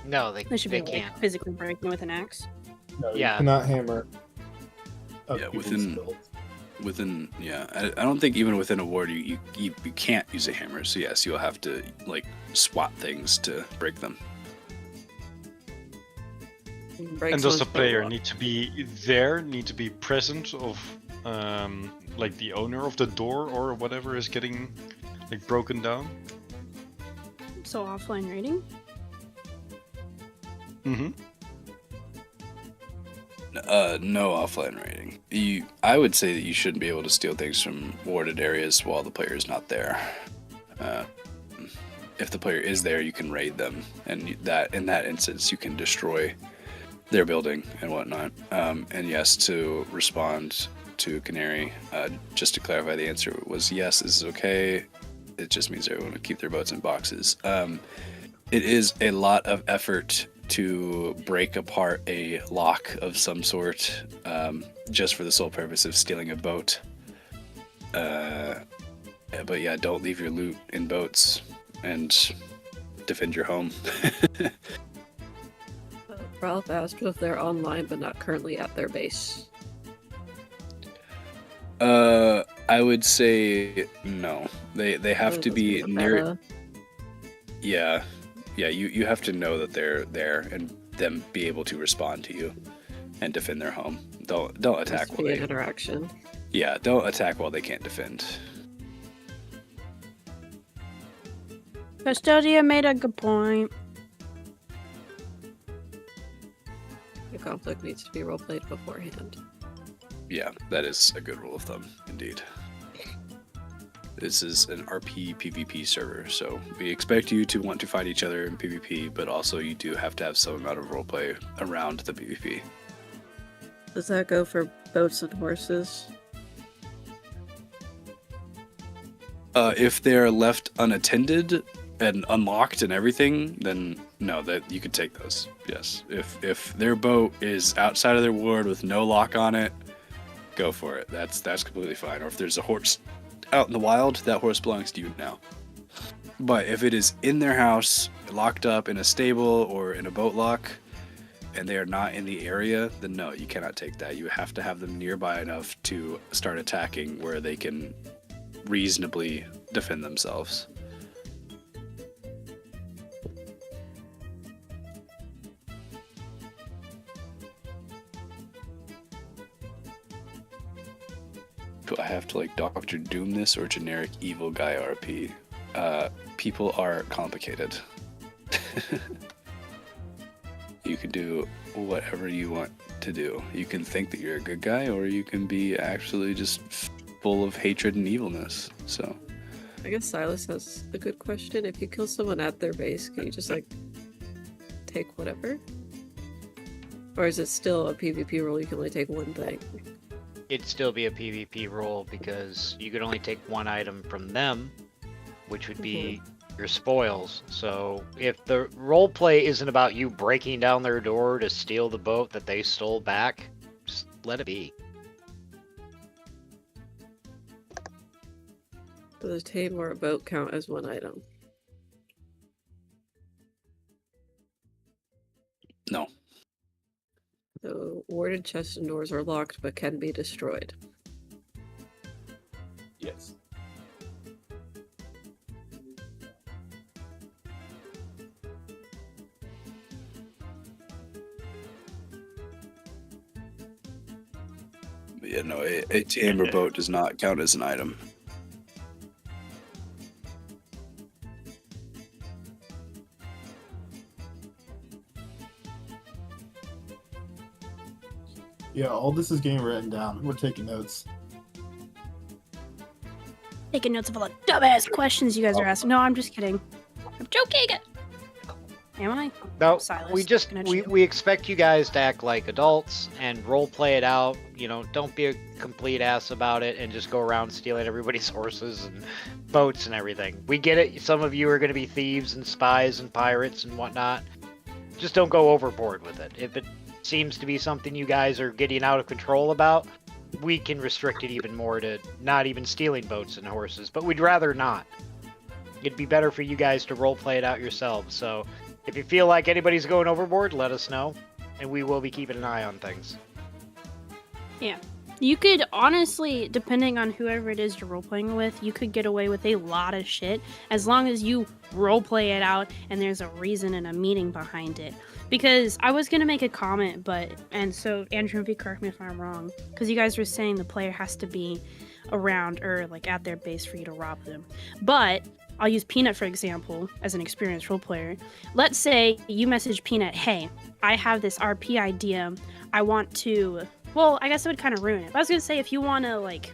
No, they They should be can't. like physically breaking it with an axe. No, Yeah. you cannot hammer. up Yeah, people's within- builds. I don't think even within a ward you can't use a hammer. So yes, you'll have to swat things to break them. break And does the someone's boat player lock. need to be there, need to be present of the owner of the door or whatever is getting broken down? So offline rating? Mm-hmm. No offline rating. I would say that you shouldn't be able to steal things from warded areas while the player is not there. If the player is there, you can raid them, and in that instance, you can destroy their building and whatnot. And yes, to respond to Canary, just to clarify, the answer was yes, this is okay. It just means everyone will keep their boats in boxes. It is a lot of effort to break apart a lock of some sort, just for the sole purpose of stealing a boat. But yeah, don't leave your loot in boats and defend your home. Ralph asked if they're online but not currently at their base. I would say no. They have to be near. Yeah. You have to know that they're there and them be able to respond to you and defend their home. Don't attack while they interaction. Yeah, don't attack while they can't defend. Custodia made a good point. The conflict needs to be roleplayed beforehand. Yeah, that is a good rule of thumb, indeed. This is an RP PvP server, so we expect you to want to fight each other in PvP, but also you do have to have some amount of roleplay around the PvP. Does that go for boats and horses? If they're left unattended and unlocked and everything, then no, that you could take those. Yes. If their boat is outside of their ward with no lock on it, go for it. That's completely fine. Or if there's a horse out in the wild, that horse belongs to you now. But if it is in their house, locked up in a stable or in a boat lock, and they are not in the area, then no, you cannot take that. You have to have them nearby enough to start attacking where they can reasonably defend themselves. Do I have to like Dr. Doom this or generic evil guy RP? People are complicated. You can do whatever you want to do. You can think that you're a good guy, or you can be actually just full of hatred and evilness. So I guess Silas has a good question. If you kill someone at their base, can you just like take whatever? Or is it still a PvP rule? You can only take one thing. It'd still be a PvP rule because you could only take one item from them, which would be your spoils. So if the roleplay isn't about you breaking down their door to steal the boat that they stole back, just let it be. Does a tame or a boat count as one item? no. So warded chests and doors are locked but can be destroyed. Yes. But yeah, no, a tame or boat does not count as an item. Yeah, all this is getting written down. We're taking notes. Taking notes of all the dumbass questions you guys are asking. No, I'm just kidding. I'm joking. Am I? No, Silas, we just looking at you. we expect you guys to act like adults and role play it out. You know, don't be a complete ass about it and just go around stealing everybody's horses and boats and everything. We get it. Some of you are going to be thieves and spies and pirates and whatnot. Just don't go overboard with it. If it seems to be something you guys are getting out of control about, we can restrict it even more to not even stealing boats and horses. But we'd rather not. It'd be better for you guys to role play it out yourselves. So if you feel like anybody's going overboard, let us know, and we will be keeping an eye on things. Yeah. You could honestly, depending on whoever it is you're role-playing with, you could get away with a lot of shit as long as you role-play it out and there's a reason and a meaning behind it. Because I was going to make a comment, and so Andrew, if you correct me if I'm wrong, because you guys were saying the player has to be around or like at their base for you to rob them. But I'll use Peanut, for example, as an experienced role player. Let's say you message Peanut, hey, I have this RP idea. I want to... Well, I guess it would kind of ruin it. But I was going to say, if you want to, like,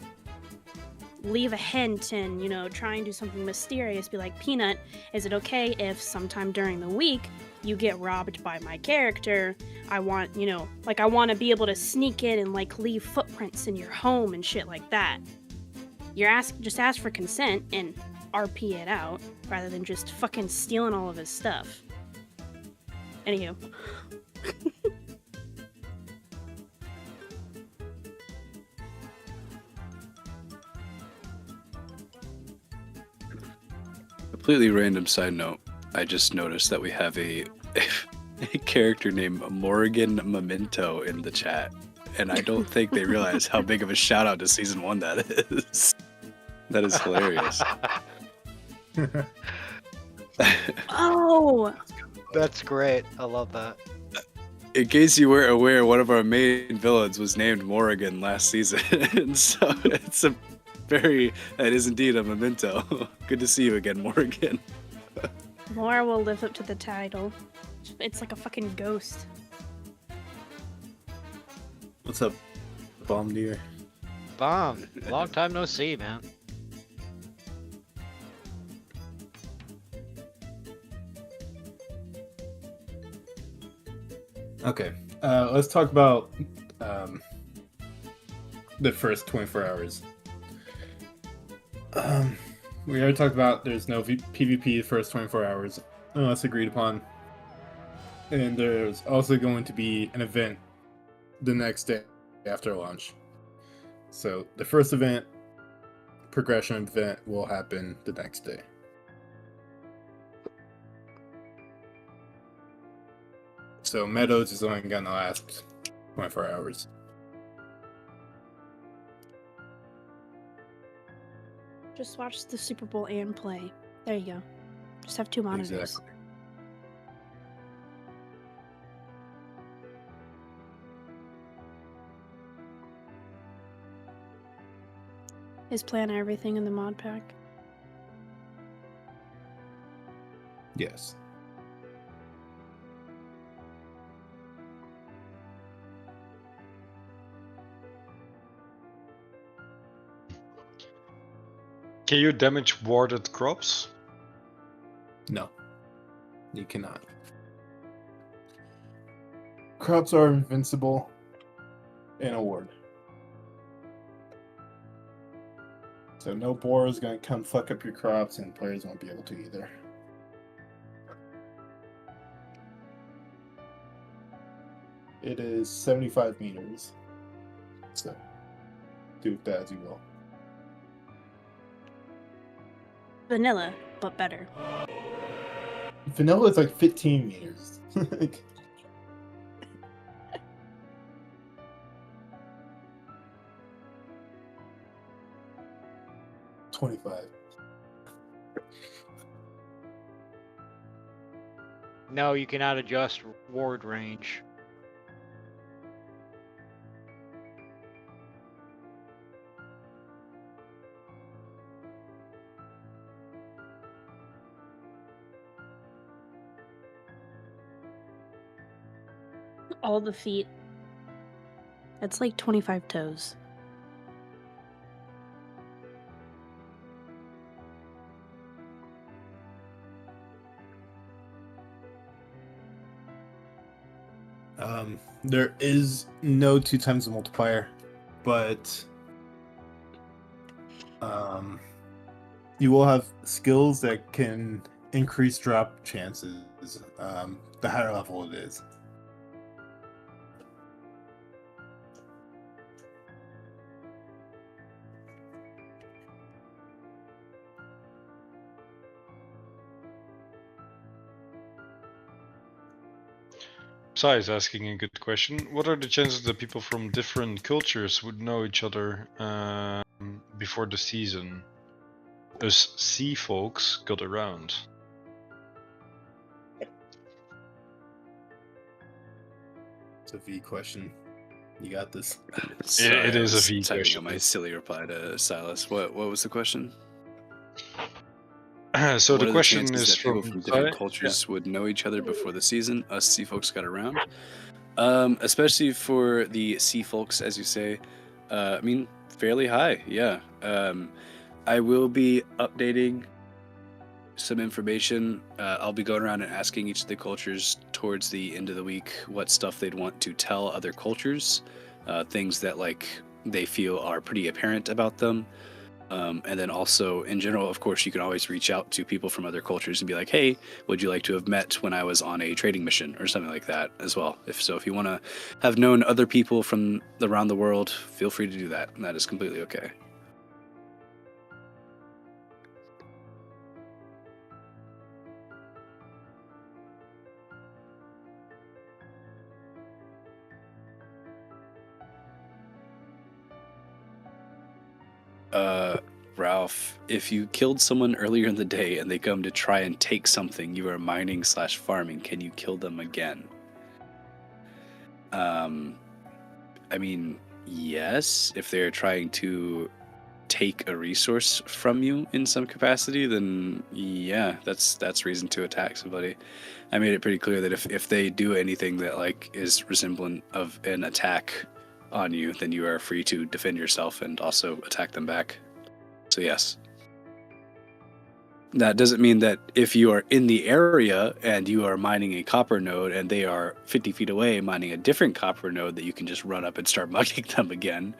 leave a hint and, you know, try and do something mysterious, be like, Peanut, is it okay if sometime during the week you get robbed by my character? I want, you know, like, I want to be able to sneak in and, like, leave footprints in your home and shit like that. Just ask for consent and RP it out rather than just fucking stealing all of his stuff. Anywho. Completely random side note, I just noticed that we have a character named Morgan Memento in the chat, and I don't think they realize how big of a shout out to season 1 that is. That is hilarious. Oh, That's great. I love that. In case you weren't aware, one of our main villains was named Morrigan last season, so it is indeed a memento. Good to see you again, Morrigan. Mora will live up to the title. It's like a fucking ghost. What's up, Bomb Deer? Bomb. Long time no see, man. Okay, let's talk about the first 24 hours. We already talked about there's no PvP the first 24 hours, unless agreed upon. And there's also going to be an event the next day after launch. So the first event, progression event, will happen the next day. So Meadows is only gonna last 24 hours. Just watch the Super Bowl and play. There you go. Just have 2 monitors. Exactly. Is plan everything in the mod pack? Yes. Can you damage warded crops? No. You cannot. Crops are invincible in a ward. So no boar is going to come fuck up your crops, and players won't be able to either. It is 75 meters. So do with that as you will. Vanilla, but better. Vanilla is like 15 meters. 25. No, you cannot adjust ward range. All the feet. That's like 25 toes. There is no 2 times the multiplier, but you will have skills that can increase drop chances the higher level it is. Sai is asking a good question. What are the chances that people from different cultures would know each other before the season? Us sea folks got around. It's a V question. You got this. Sorry, it is I a was V typing question. up my silly reply to Silas. What was the question? So What the are question chances is that people from different Sai? cultures would know each other before the season. Us sea folks got around. Especially for the sea folks, as you say. I mean, fairly high, yeah. I will be updating some information. I'll be going around and asking each of the cultures towards the end of the week what stuff they'd want to tell other cultures, things that like they feel are pretty apparent about them. And then also in general, of course, you can always reach out to people from other cultures and be like, hey, would you like to have met when I was on a trading mission or something like that as well? If you want to have known other people from around the world, feel free to do that. And that is completely okay. Ralph, if you killed someone earlier in the day and they come to try and take something you are mining/farming, can you kill them again? I mean, yes, if they're trying to take a resource from you in some capacity, then yeah, that's reason to attack somebody. I made it pretty clear that if they do anything that like is resemblant of an attack on you, then you are free to defend yourself and also attack them back. So yes. That doesn't mean that if you are in the area and you are mining a copper node and they are 50 feet away mining a different copper node that you can just run up and start mugging them again.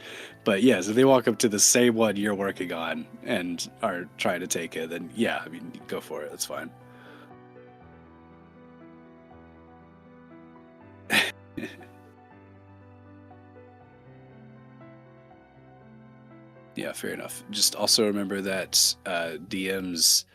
But yes, if they walk up to the same one you're working on and are trying to take it, then yeah, I mean, go for it. That's fine. Yeah, fair enough. Just also remember that DMs,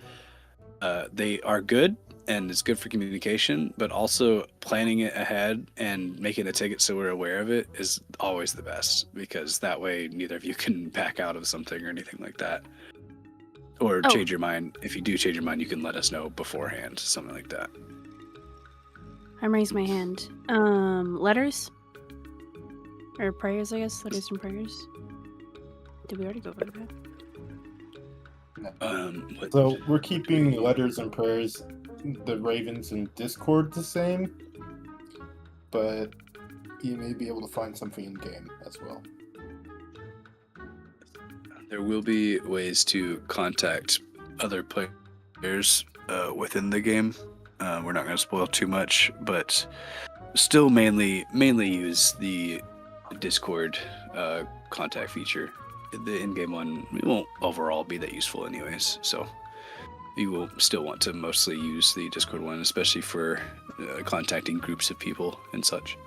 they are good and it's good for communication, but also planning it ahead and making a ticket so we're aware of it is always the best, because that way neither of you can back out of something or anything like that. Or change your mind. If you do change your mind, you can let us know beforehand, something like that. I'm raising my hand. Letters? Or prayers, I guess. Letters and prayers. Did we already go over that? So we're keeping letters and prayers, the Ravens and Discord the same, but you may be able to find something in game as well. There will be ways to contact other players within the game. We're not going to spoil too much, but still mainly use the Discord contact feature. The in-game one won't overall be that useful anyways, so you will still want to mostly use the Discord one, especially for contacting groups of people and such.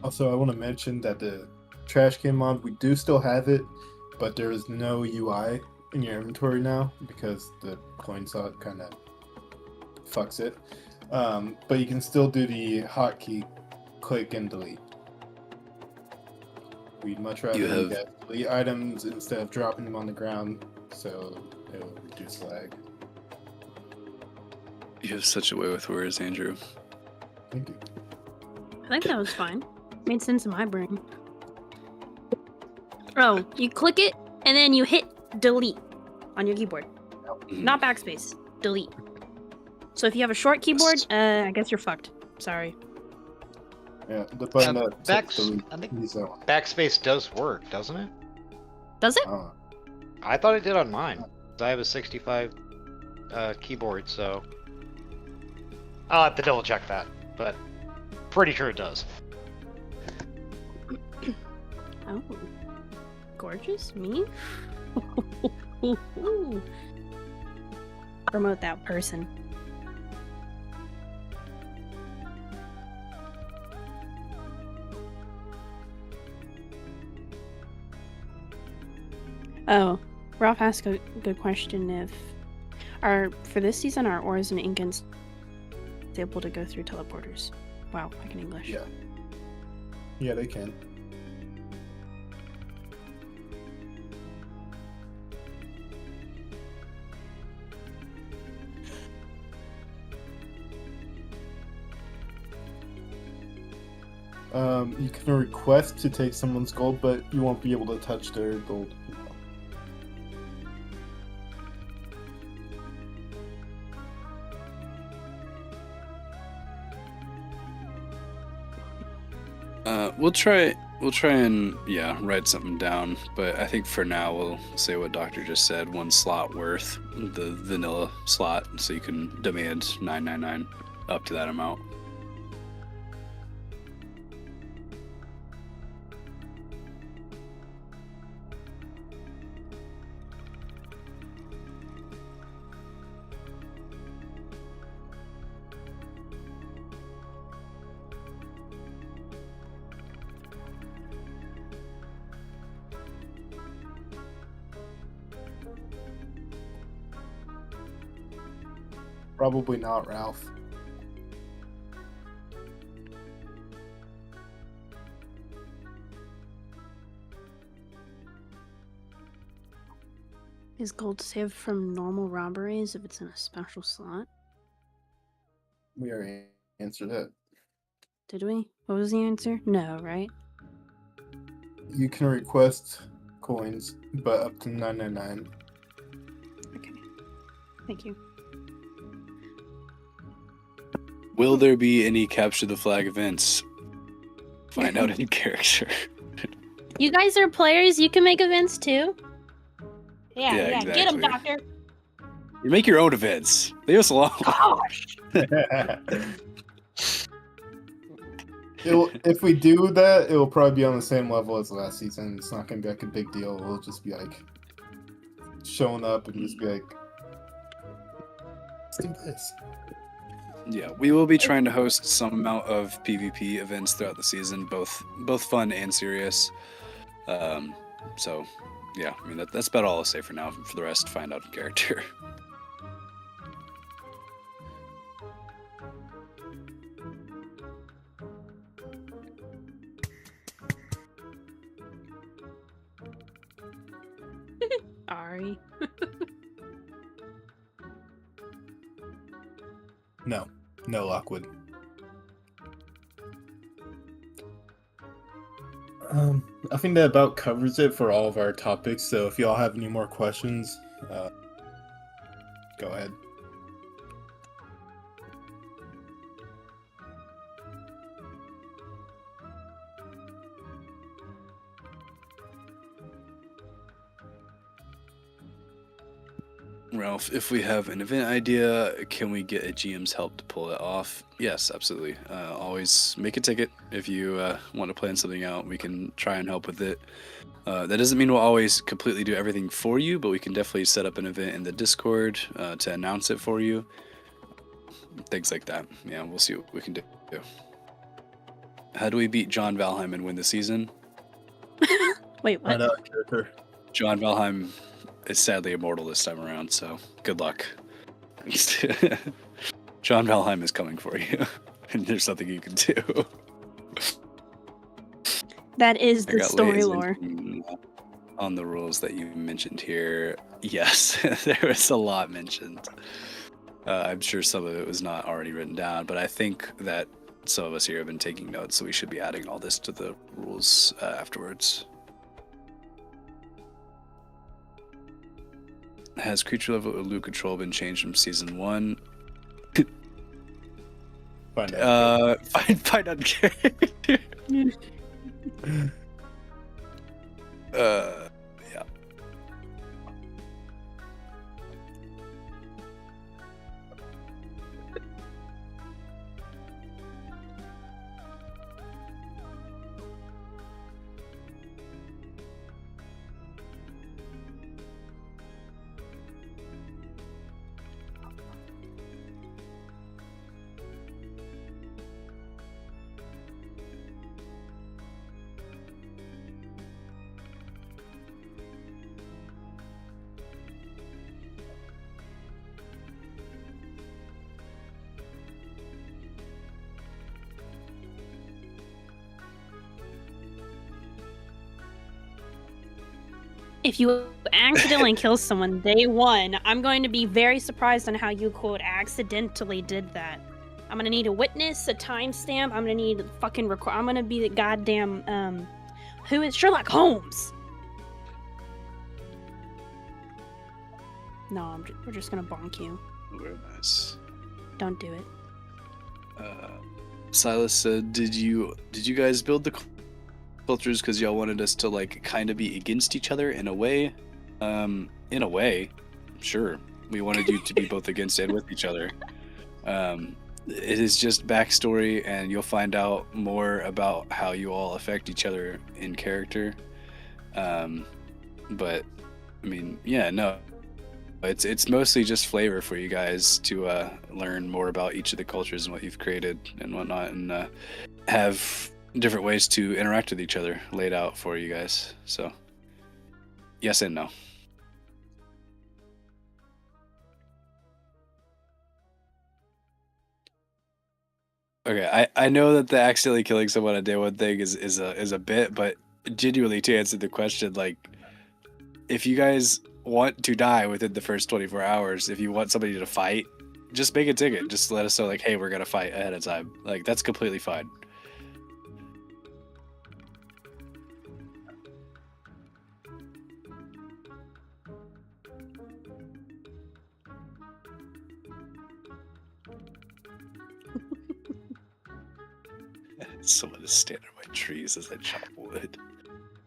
Also, I want to mention that the trash can mod, we do still have it, but there is no UI in your inventory now because the coin slot kind of fucks it. But you can still do the hotkey click and delete. We'd much rather you guys delete items instead of dropping them on the ground, so it'll reduce lag. You have such a way with words, Andrew. Thank you. I think that was fine. Made sense in my brain. Oh, you click it and then you hit delete on your keyboard. Not backspace. Delete. So if you have a short keyboard, I guess you're fucked. Sorry. Yeah, the button that I think backspace does work, doesn't it? Does it? I thought it did on mine. I have a 65 keyboard, so I'll have to double check that, but pretty sure it does. Oh, gorgeous me. Promote that person. Oh, Ralph asked a good question. If for this season, are Ores and Inkans able to go through teleporters? Wow, I can English. Yeah, they can. You can request to take someone's gold, but you won't be able to touch their gold. We'll try We'll try and write something down, but I think for now we'll say what Doctor just said: 1 slot worth, the vanilla slot, so you can demand 999 up to that amount. Probably not, Ralph. Is gold saved from normal robberies if it's in a special slot? We already answered it. Did we? What was the answer? No, right? You can request coins, but up to 999. Okay. Thank you. Will there be any capture the flag events? Find out in character. You guys are players. You can make events too. Yeah, Get them, exactly. Doctor. You make your own events. Leave us alone. Gosh. If we do that, it will probably be on the same level as last season. It's not going to be like a big deal. It'll just be like showing up and just be like, let's do this. Yeah, we will be trying to host some amount of PvP events throughout the season, both fun and serious. So, yeah, I mean that's about all I'll say for now. For the rest, find out in character. Ari. No, Lockwood. I think that about covers it for all of our topics. So if y'all have any more questions, go ahead. Ralph, if we have an event idea, can we get a GM's help to pull it off? Yes, absolutely. Always make a ticket if you want to plan something out. We can try and help with it. That doesn't mean we'll always completely do everything for you, but we can definitely set up an event in the Discord to announce it for you. Things like that. Yeah, we'll see what we can do. How do we beat John Valheim and win the season? Wait, what? Find out character. John Valheim is sadly immortal this time around, so good luck. John Valheim is coming for you, and there's nothing you can do. That is the story lore. On the rules that you mentioned here, yes, there was a lot mentioned. I'm sure some of it was not already written down, but I think that some of us here have been taking notes, so we should be adding all this to the rules afterwards. Has creature level or loot control been changed from season 1? Find out. Find out character. Yeah. If you accidentally kill someone day 1, I'm going to be very surprised on how you, quote, accidentally did that. I'm gonna need a witness, a timestamp. I'm gonna need fucking record. I'm gonna be the goddamn, who is Sherlock Holmes? No, we're just gonna bonk you. Very nice. Don't do it. Silas said, "Did you guys build the cultures because y'all wanted us to like kind of be against each other in a way. In a way, sure. We wanted you to be both against and with each other. It is just backstory, and you'll find out more about how you all affect each other in character. But I mean, yeah, no, it's mostly just flavor for you guys to learn more about each of the cultures and what you've created and whatnot, and have different ways to interact with each other laid out for you guys. So, yes and no. Okay, I know that the accidentally killing someone on day one thing is a bit, but genuinely to answer the question, like, if you guys want to die within the first 24 hours, if you want somebody to fight, just make a ticket. Just let us know, like, hey, we're gonna fight ahead of time. Like, that's completely fine. Someone is standing by trees as I chop wood.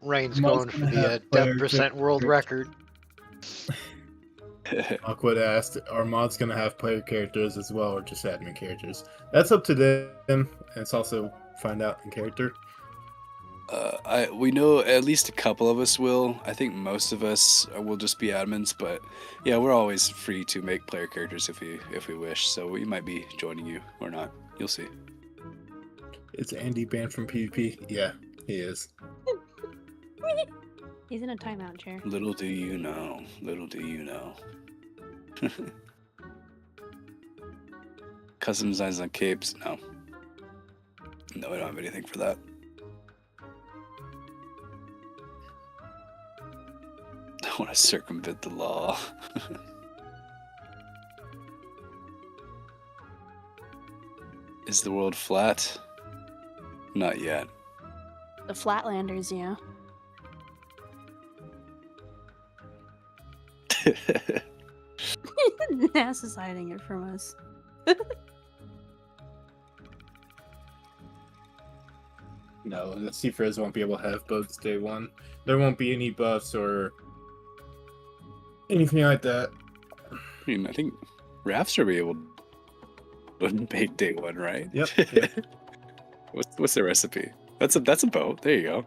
Rain's Most going for gonna the have player 10% world characters. record. Awkward asked, are mods going to have player characters as well, or just admin characters? That's up to them, and it's also find out in character. We know at least a couple of us will. I think most of us will just be admins, but yeah, we're always free to make player characters if we wish. So we might be joining you or not. You'll see. Is Andy banned from PvP? Yeah, he is. He's in a timeout chair. Little do you know. Little do you know. Custom designs on capes? No. No, I don't have anything for that. I want to circumvent the law. Is the world flat? Not yet. The Flatlanders, yeah. NASA's hiding it from us. No, the Seafarers won't be able to have boats day one. There won't be any buffs or anything like that. I mean, I think rafts will be able to make day one, right? Yep. Yeah. What's the recipe? That's a boat. There you go.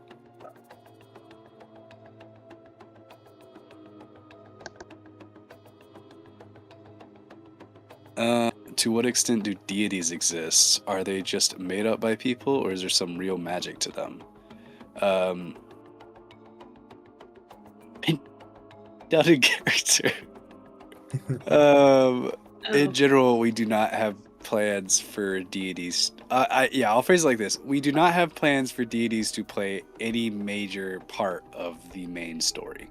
To what extent do deities exist? Are they just made up by people, or is there some real magic to them? Down in character. In general, we do not have plans for deities. I'll phrase it like this: we do not have plans for deities to play any major part of the main story.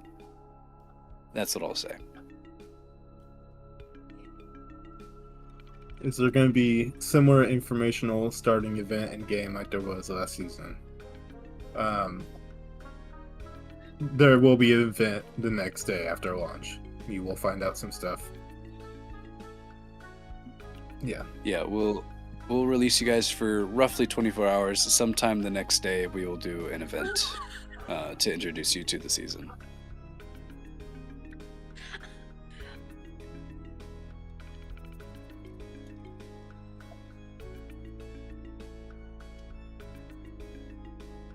That's what I'll say. Is there going to be similar informational starting event in game like there was last season? There will be an event the next day after launch. You will find out some stuff. Yeah. Yeah, we'll release you guys for roughly 24 hours. Sometime the next day, we will do an event to introduce you to the season.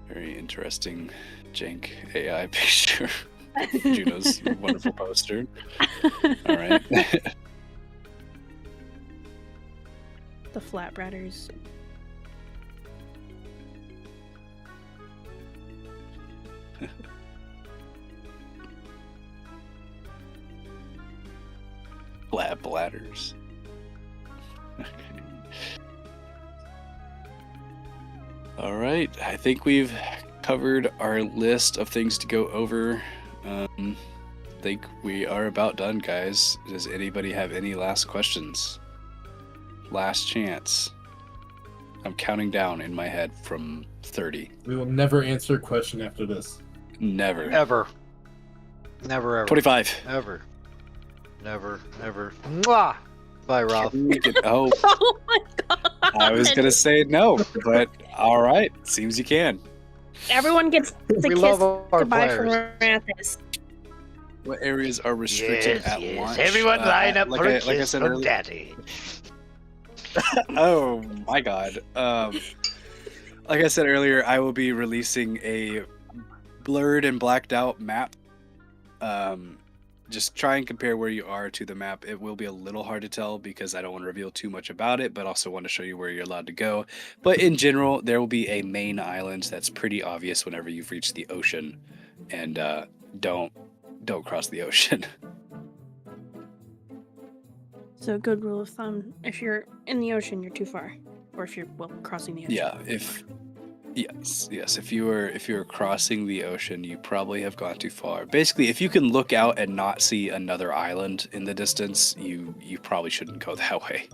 Very interesting jank AI picture. Juno's wonderful poster. All right. The Flatbreaders. Flat bladders. All right, I think we've covered our list of things to go over. I think we are about done, guys. Does anybody have any last questions? Last chance. I'm counting down in my head from 30. We will never answer a question after this. Never. Ever. Never ever. 25. Ever. Never. Ever. Mwah! Bye, Ralph. Oh, Oh my god! I was gonna say no, but all right. Seems you can. Everyone gets a We kiss love our goodbye from players. Arathis. What areas are restricted Yes, at yes. launch? Everyone line up like for I, a like I kiss said from earlier. Daddy. Oh my god. Like I said earlier, I will be releasing a blurred and blacked out map. Just try and compare where you are to the map. It will be a little hard to tell because I don't want to reveal too much about it, but also want to show you where you're allowed to go. But in general, there will be a main island that's pretty obvious whenever you've reached the ocean, and don't cross the ocean. So a good rule of thumb: if you're in the ocean, you're too far, or if you're crossing the ocean. Yeah, if you are crossing the ocean, you probably have gone too far. Basically, if you can look out and not see another island in the distance, you probably shouldn't go that way.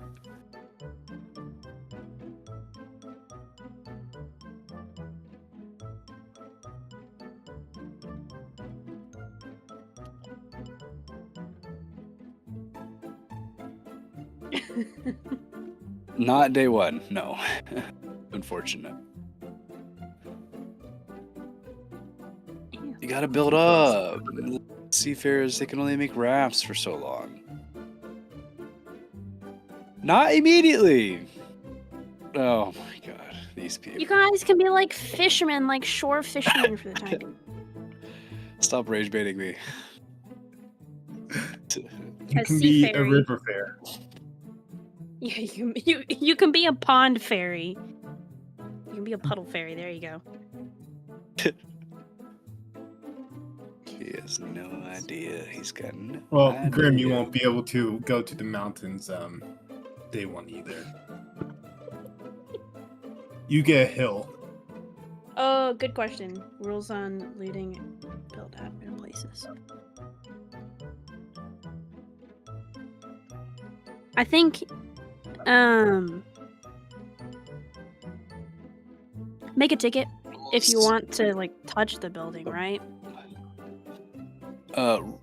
Not day one, no. Unfortunate. You gotta build up. Seafarers, they can only make rafts for so long. Not immediately. Oh my god, these people. You guys can be like fishermen, like shore fishermen for the time. Stop rage baiting me. You A can sea be a fairy. river fair. Yeah, you can be a pond fairy. You can be a puddle fairy. There you go. He has no idea. He's got no Well, idea. Grim, you won't be able to go to the mountains day one either. You get a hill. Oh, good question. Rules on looting build admin places. I think make a ticket if you want to like touch the building, right?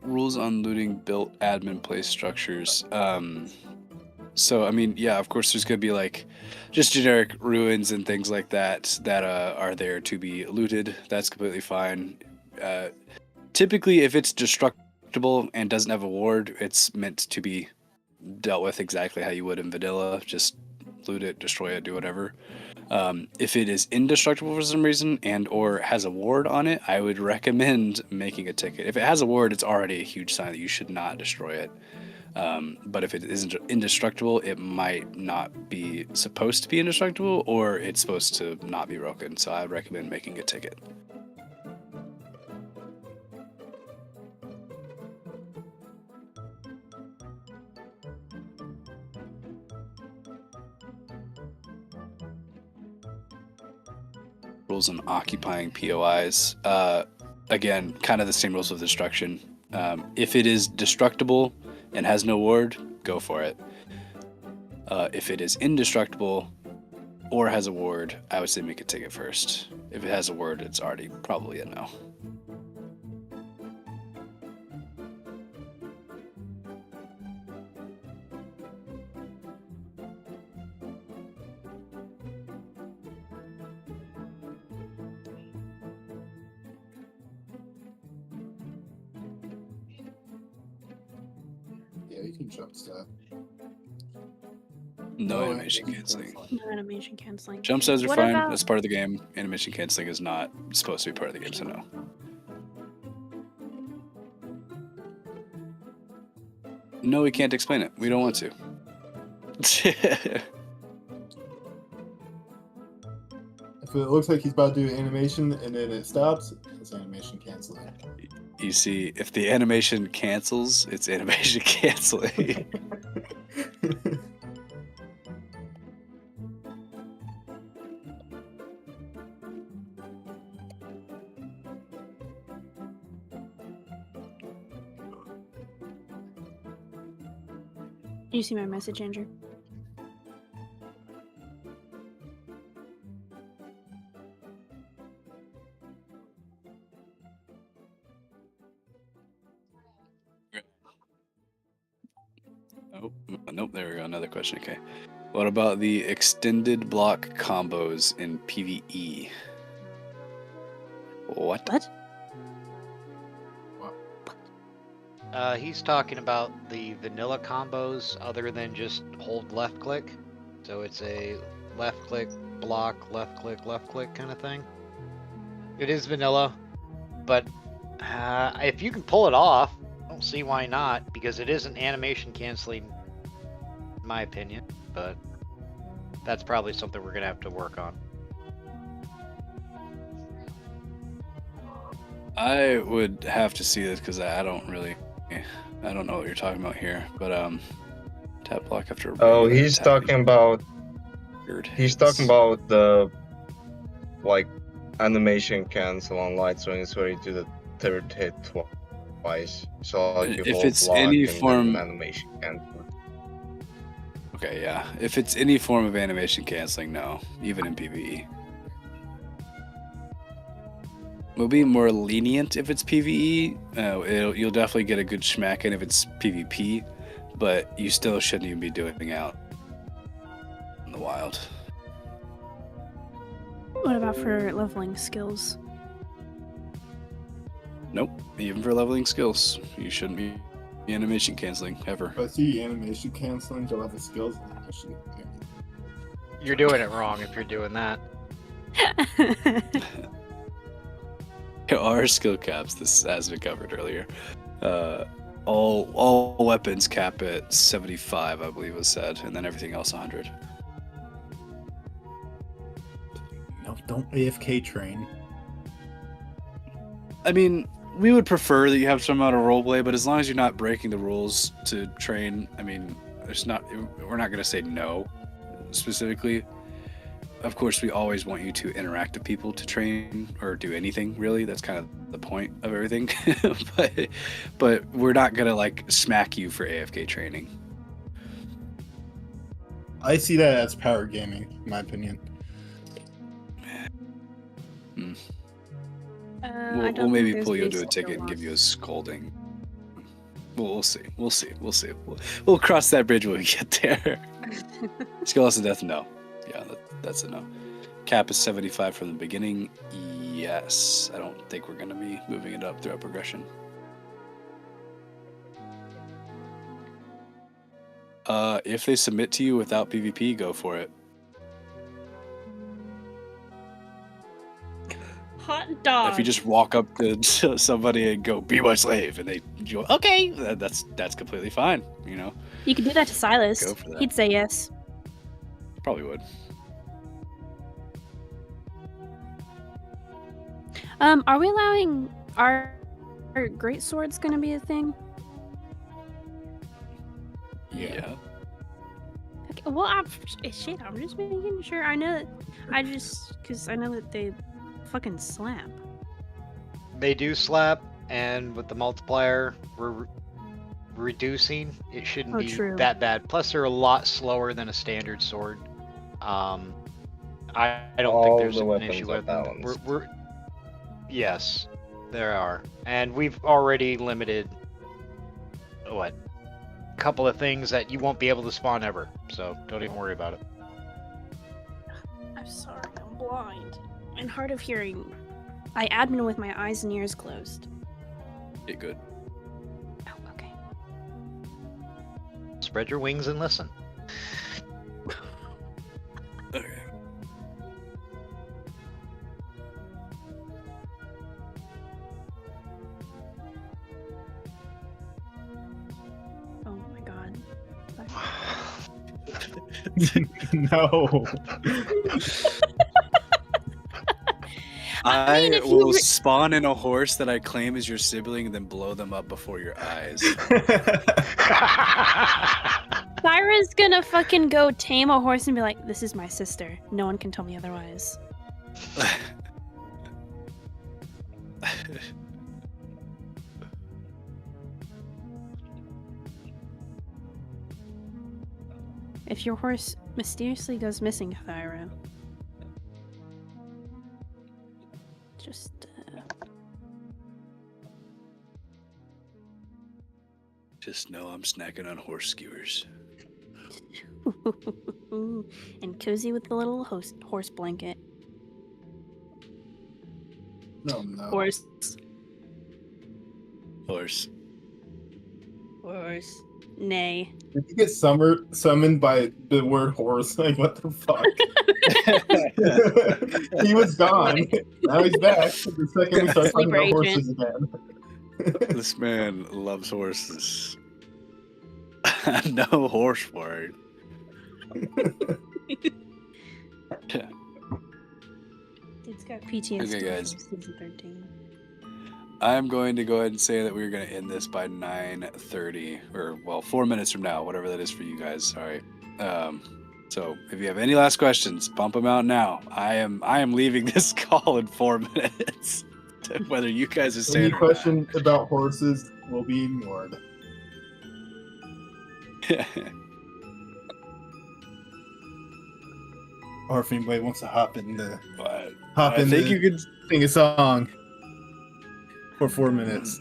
Rules on looting built admin place structures. So I mean, yeah, of course, there's gonna be like just generic ruins and things like that that are there to be looted. That's completely fine. Typically, if it's destructible and doesn't have a ward, it's meant to be dealt with exactly how you would in vanilla. Just loot it, destroy it, do whatever. If it is indestructible for some reason and or has a ward on it, I would recommend making a ticket. If it has a ward, it's already a huge sign that you should not destroy it. But if it isn't indestructible, it might not be supposed to be indestructible, or it's supposed to not be broken. So I would recommend making a ticket. Rules on occupying POIs. Again, kind of the same rules of destruction. If it is destructible and has no ward, go for it. If it is indestructible or has a ward, I would say make a ticket first. If it has a ward, it's already probably a no. Yeah, you can jump stuff. No animation canceling. No animation canceling. Jump sets are What fine. about- That's part of the game. Animation canceling is not supposed to be part of the game, so no. No, we can't explain it. We don't want to. If it looks like he's about to do animation and then it stops, it's animation canceling. You see, if the animation cancels, it's animation canceling. You see my message, Andrew? Oh, nope, there we go. Another question. Okay. What about the extended block combos in PvE? What? He's talking about the vanilla combos other than just hold left click. So it's a left click, block, left click kind of thing. It is vanilla, but if you can pull it off, I don't see why not, because it is an animation canceling, in my opinion, but that's probably something we're going to have to work on. I would have to see this because I don't know what you're talking about here. But tap block after. Oh, he's talking about the like animation cancel on light swings where you do the third hit twice. So like you If hold it's block any and form- then animation cancel. Okay, yeah. If it's any form of animation canceling, no, even in PvE. We'll be more lenient if it's PvE. You'll definitely get a good smack in if it's PvP, but you still shouldn't even be doing out in the wild. What about for leveling skills? Nope. Even for leveling skills, you shouldn't be animation canceling ever. If I see animation canceling, you'll have the skills. You're doing it wrong if you're doing that. There are skill caps. This has been covered earlier. All weapons cap at 75, I believe was said, and then everything else 100. No, don't AFK train. I mean, we would prefer that you have some amount of roleplay, but as long as you're not breaking the rules to train, I mean, we're not going to say no specifically. Of course, we always want you to interact with people to train or do anything, really. That's kind of the point of everything. but we're not going to like smack you for AFK training. I see that as power gaming, in my opinion. We'll maybe pull you into a ticket and give you a scolding. We'll see. We'll cross that bridge when we get there. Skill loss of death, no. Yeah, that's a no. Cap is 75 from the beginning. Yes. I don't think we're going to be moving it up throughout progression. If they submit to you without PvP, go for it. Hot dog. If you just walk up to somebody and go, "Be my slave," and they go, "Okay," that's completely fine. You know. You could do that to Silas. Go for that. He'd say yes. Probably would. Are we allowing our great swords going to be a thing? Yeah. Okay, well, I'm just making sure. I know because I know that they fucking slap. They do slap, and with the multiplier we're reducing, it shouldn't be true. that bad. Plus, they're a lot slower than a standard sword. I don't All think there's the an weapons issue are with them. balanced. Yes, there are, and we've already limited a couple of things that you won't be able to spawn ever. So don't even worry about it. I'm sorry, I'm blind and hard of hearing. I admin with my eyes and ears closed. Get good. Oh, okay. Spread your wings and listen. Okay. Oh my god. No. I mean, I if you will re- spawn in a horse that I claim is your sibling and then blow them up before your eyes. Kyra's gonna fucking go tame a horse and be like, "This is my sister. No one can tell me otherwise." If your horse mysteriously goes missing, Thyra, just Just know I'm snacking on horse skewers. and cozy with the little horse blanket. No, no. Horse. Horse. Horse. Nay. Did you get summoned by the word horse? Like, what the fuck? He was gone. Now he's back. The second we start talking Sleeper about agent. horses again. This man loves horses. No horse word. It's got PTSD. Okay, guys. from Season 13. I'm going to go ahead and say that we're going to end this by 9:30, or well, 4 minutes from now, whatever that is for you guys. All right. So if you have any last questions, bump them out now. I am leaving this call in 4 minutes. Whether you guys are staying Any or question about horses will be ignored. not. Or if anybody wants to hop in But I think you could. sing a song for 4 minutes.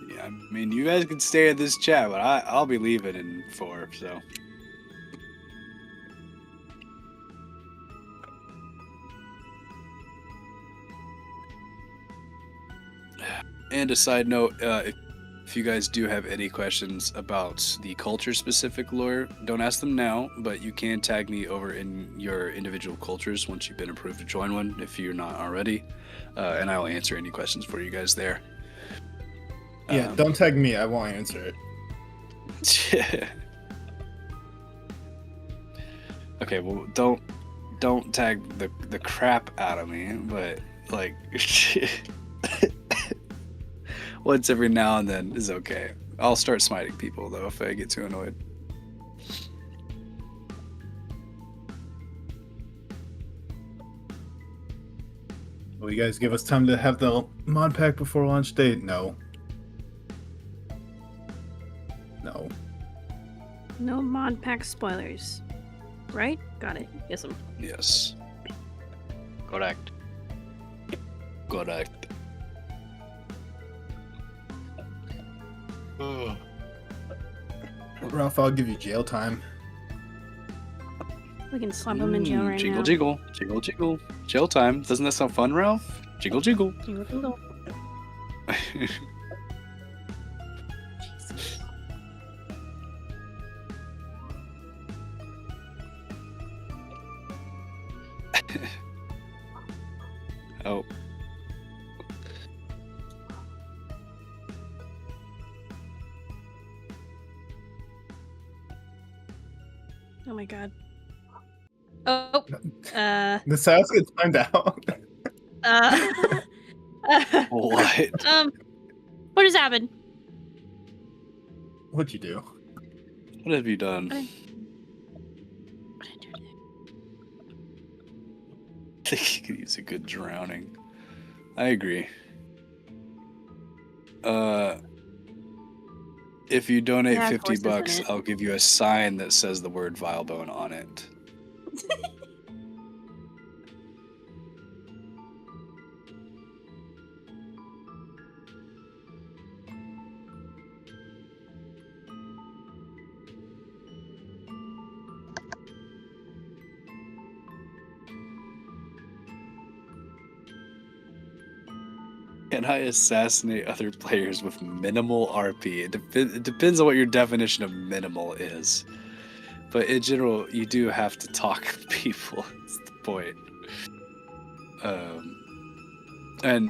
Yeah, I mean, you guys can stay in this chat, but I'll be leaving in 4. So. And a side note, if you guys do have any questions about the culture-specific lore, don't ask them now, but you can tag me over in your individual cultures once you've been approved to join one, if you're not already, and I will answer any questions for you guys there. Yeah, don't tag me. I won't answer it. Okay, well, don't tag the crap out of me, but like once every now and then is okay. I'll start smiting people though if I get too annoyed. Will you guys give us time to have the mod pack before launch date? No. No. No mod pack spoilers. Right? Got it. Yes, Yes. Correct. Correct. Ralph, I'll give you jail time. we can slap him in jail right Jiggle, now. jiggle, jiggle, jiggle. Jail time. Doesn't that sound fun, Ralph? Jiggle, jiggle. Jingle, jingle. Oh. Oh my god. Oh. The sounds get timed out. What? What just happened? What'd you do? What have you done? What I think you could use a good drowning. I agree. If you donate Yeah, of 50 course, isn't bucks, it? I'll give you a sign that says the word Vilebone on it. Can I assassinate other players with minimal RP? It depends on what your definition of minimal is. But in general, you do have to talk to people. That's the point. And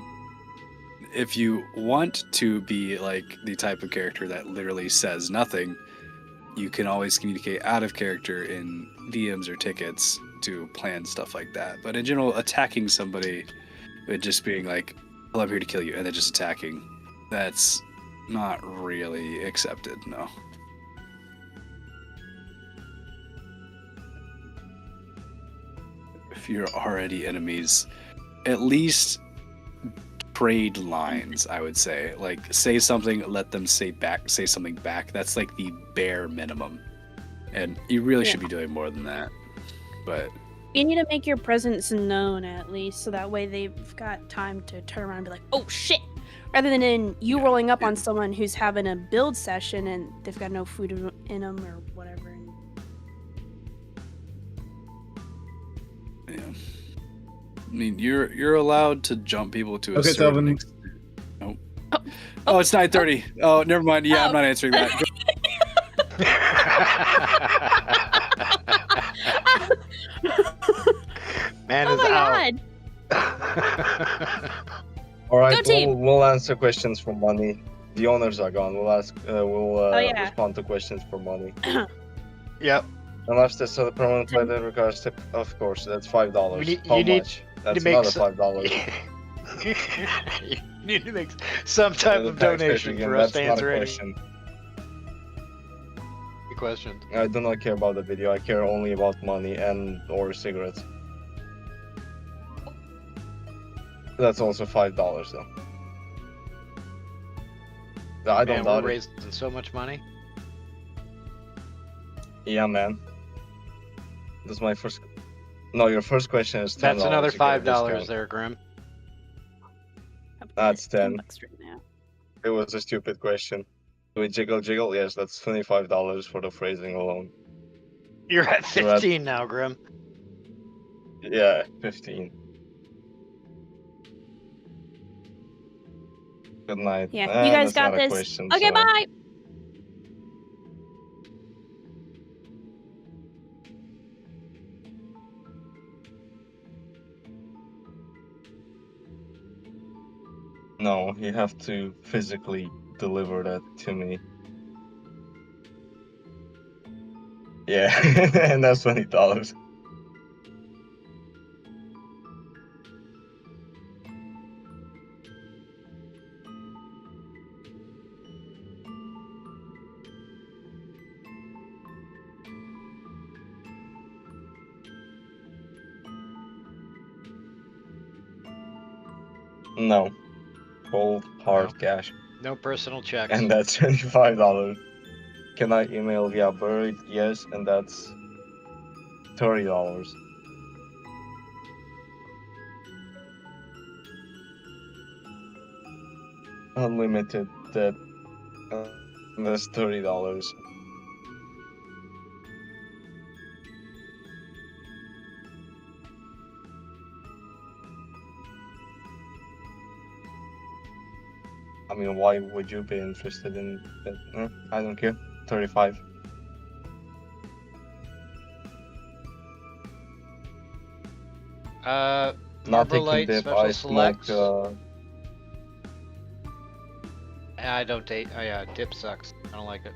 if you want to be like the type of character that literally says nothing, you can always communicate out of character in DMs or tickets to plan stuff like that. But in general, attacking somebody with just being like, well, I'm here to kill you, and then just attacking, that's not really accepted, no. If you're already enemies, at least trade lines, I would say. Like, say something, let them say something back. That's like the bare minimum. And you really should be doing more than that. But You need to make your presence known at least, so that way they've got time to turn around and be like, "Oh shit!" Rather than you rolling up on someone who's having a build session and they've got no food in them or whatever. yeah. I mean, you're allowed to jump people to a Okay, certain Delvin. extent. Nope. Oh, it's 9:30. Oh, never mind. Yeah, I'm not answering that. Man Oh is my out. god! All right, Go team! we'll answer questions for money. The owners are gone. We'll ask. We'll yeah. respond to questions for money. Yep. Unless there's a permanent play that requires tip, of course, that's $5. You How need much? That's to make another some- $5. You need to make some type The of tax donation again, for us that's to not answer a any question. questions. I do not care about the video. I care only about money and or cigarettes. That's also $5 though. I don't Man, doubt we're it. raising so much money. Yeah, man. That's my first. No, your first question is $10. That's another You get a $5 discount. there, Grim. That's 10. $10 right now. It was a stupid question. Do we jiggle? Yes, that's $25 for the phrasing alone. You're at You're at- 15 now, Grim. Yeah, 15. Good night. Yeah, you guys that's got not a this. question, Okay, so- bye. No, you have to physically deliver that to me. Yeah, and that's $20. No. Cold hard cash. No personal checks. And that's $25. Can I email via Bird? Yes, and that's $30. Unlimited debt. And that's $30. I mean, why would you be interested in that? I don't care. 35. Not Marble taking Light, dip. special I smoke. selects. I don't take. Oh yeah, dip sucks. I don't like it.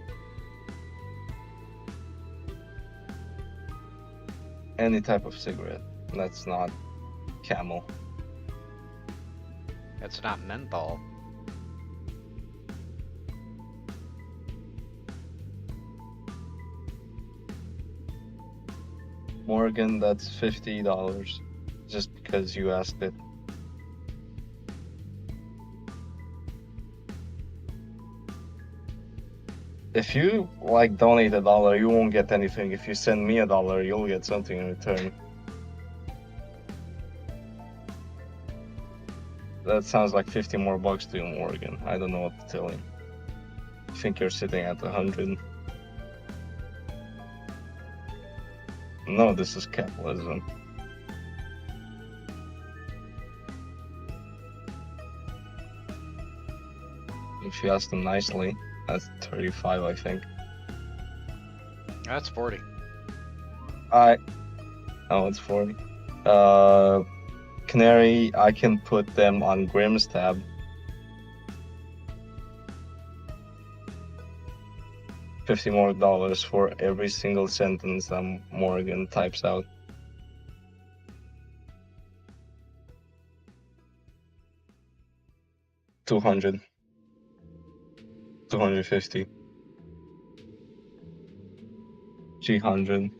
Any type of cigarette. That's not Camel. That's not menthol. Morgan, that's $50. Just because you asked it. If you like donate $1, you won't get anything. If you send me $1, you'll get something in return. That sounds like 50 more bucks to you, Morgan. I don't know what to tell you. I think you're sitting at 100. No, this is capitalism. If you ask them nicely, that's 35, I think. That's 40. Oh, it's 40. Canary, I can put them on Grimm's tab. $50 more for every single sentence that Morgan types out. $200. $250. $300.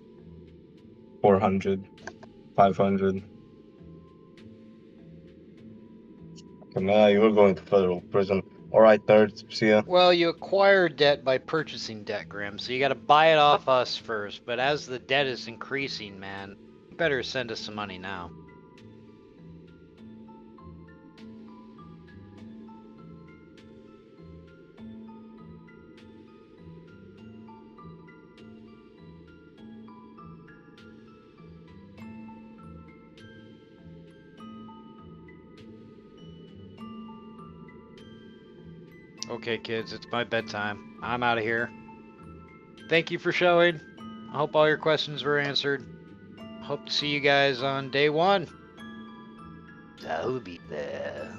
$400. $500. Okay, man, you were going to federal prison. Alright, third, see ya. Well, you acquire debt by purchasing debt, Grim, so you gotta buy it off us first. But as the debt is increasing, man, you better send us some money now. Okay, kids, it's my bedtime. I'm out of here. Thank you for showing. I hope all your questions were answered. Hope to see you guys on day 1. I'll be there.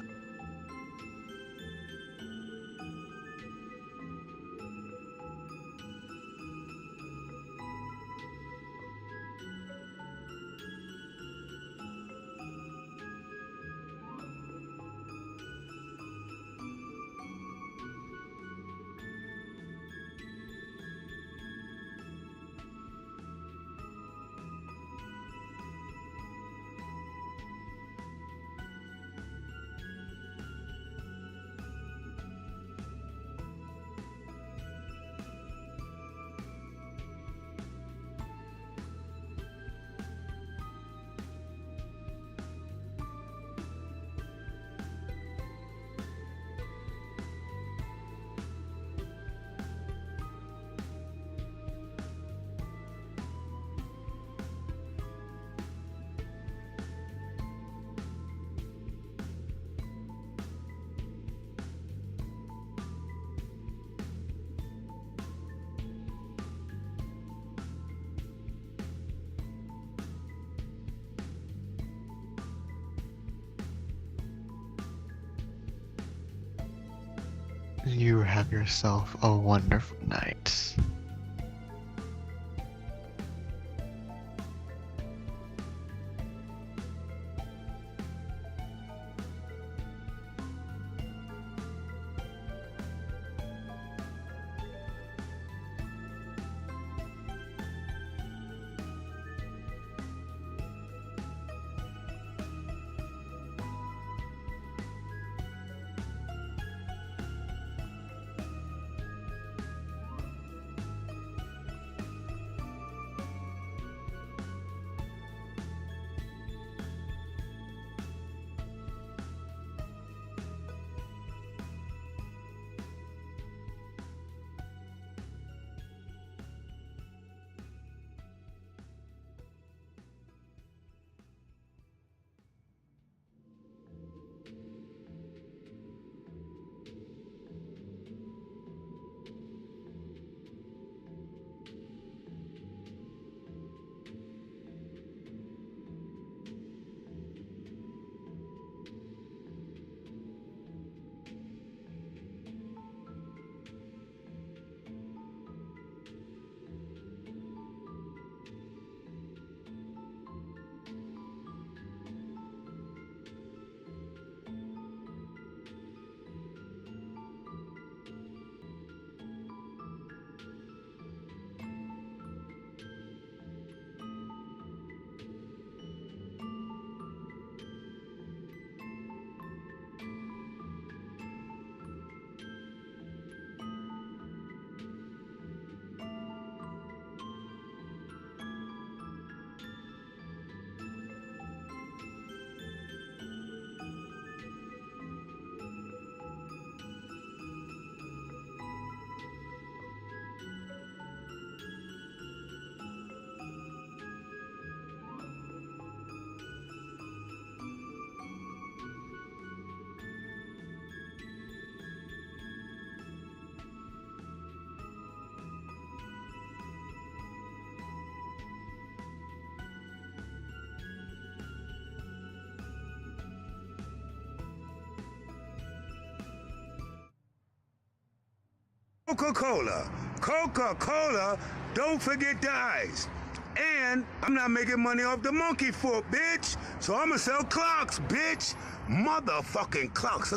You have yourself a wonderful night. Coca-Cola. Coca-Cola, don't forget the ice. And I'm not making money off the monkey foot, bitch. So I'ma sell clocks, bitch. Motherfucking clocks.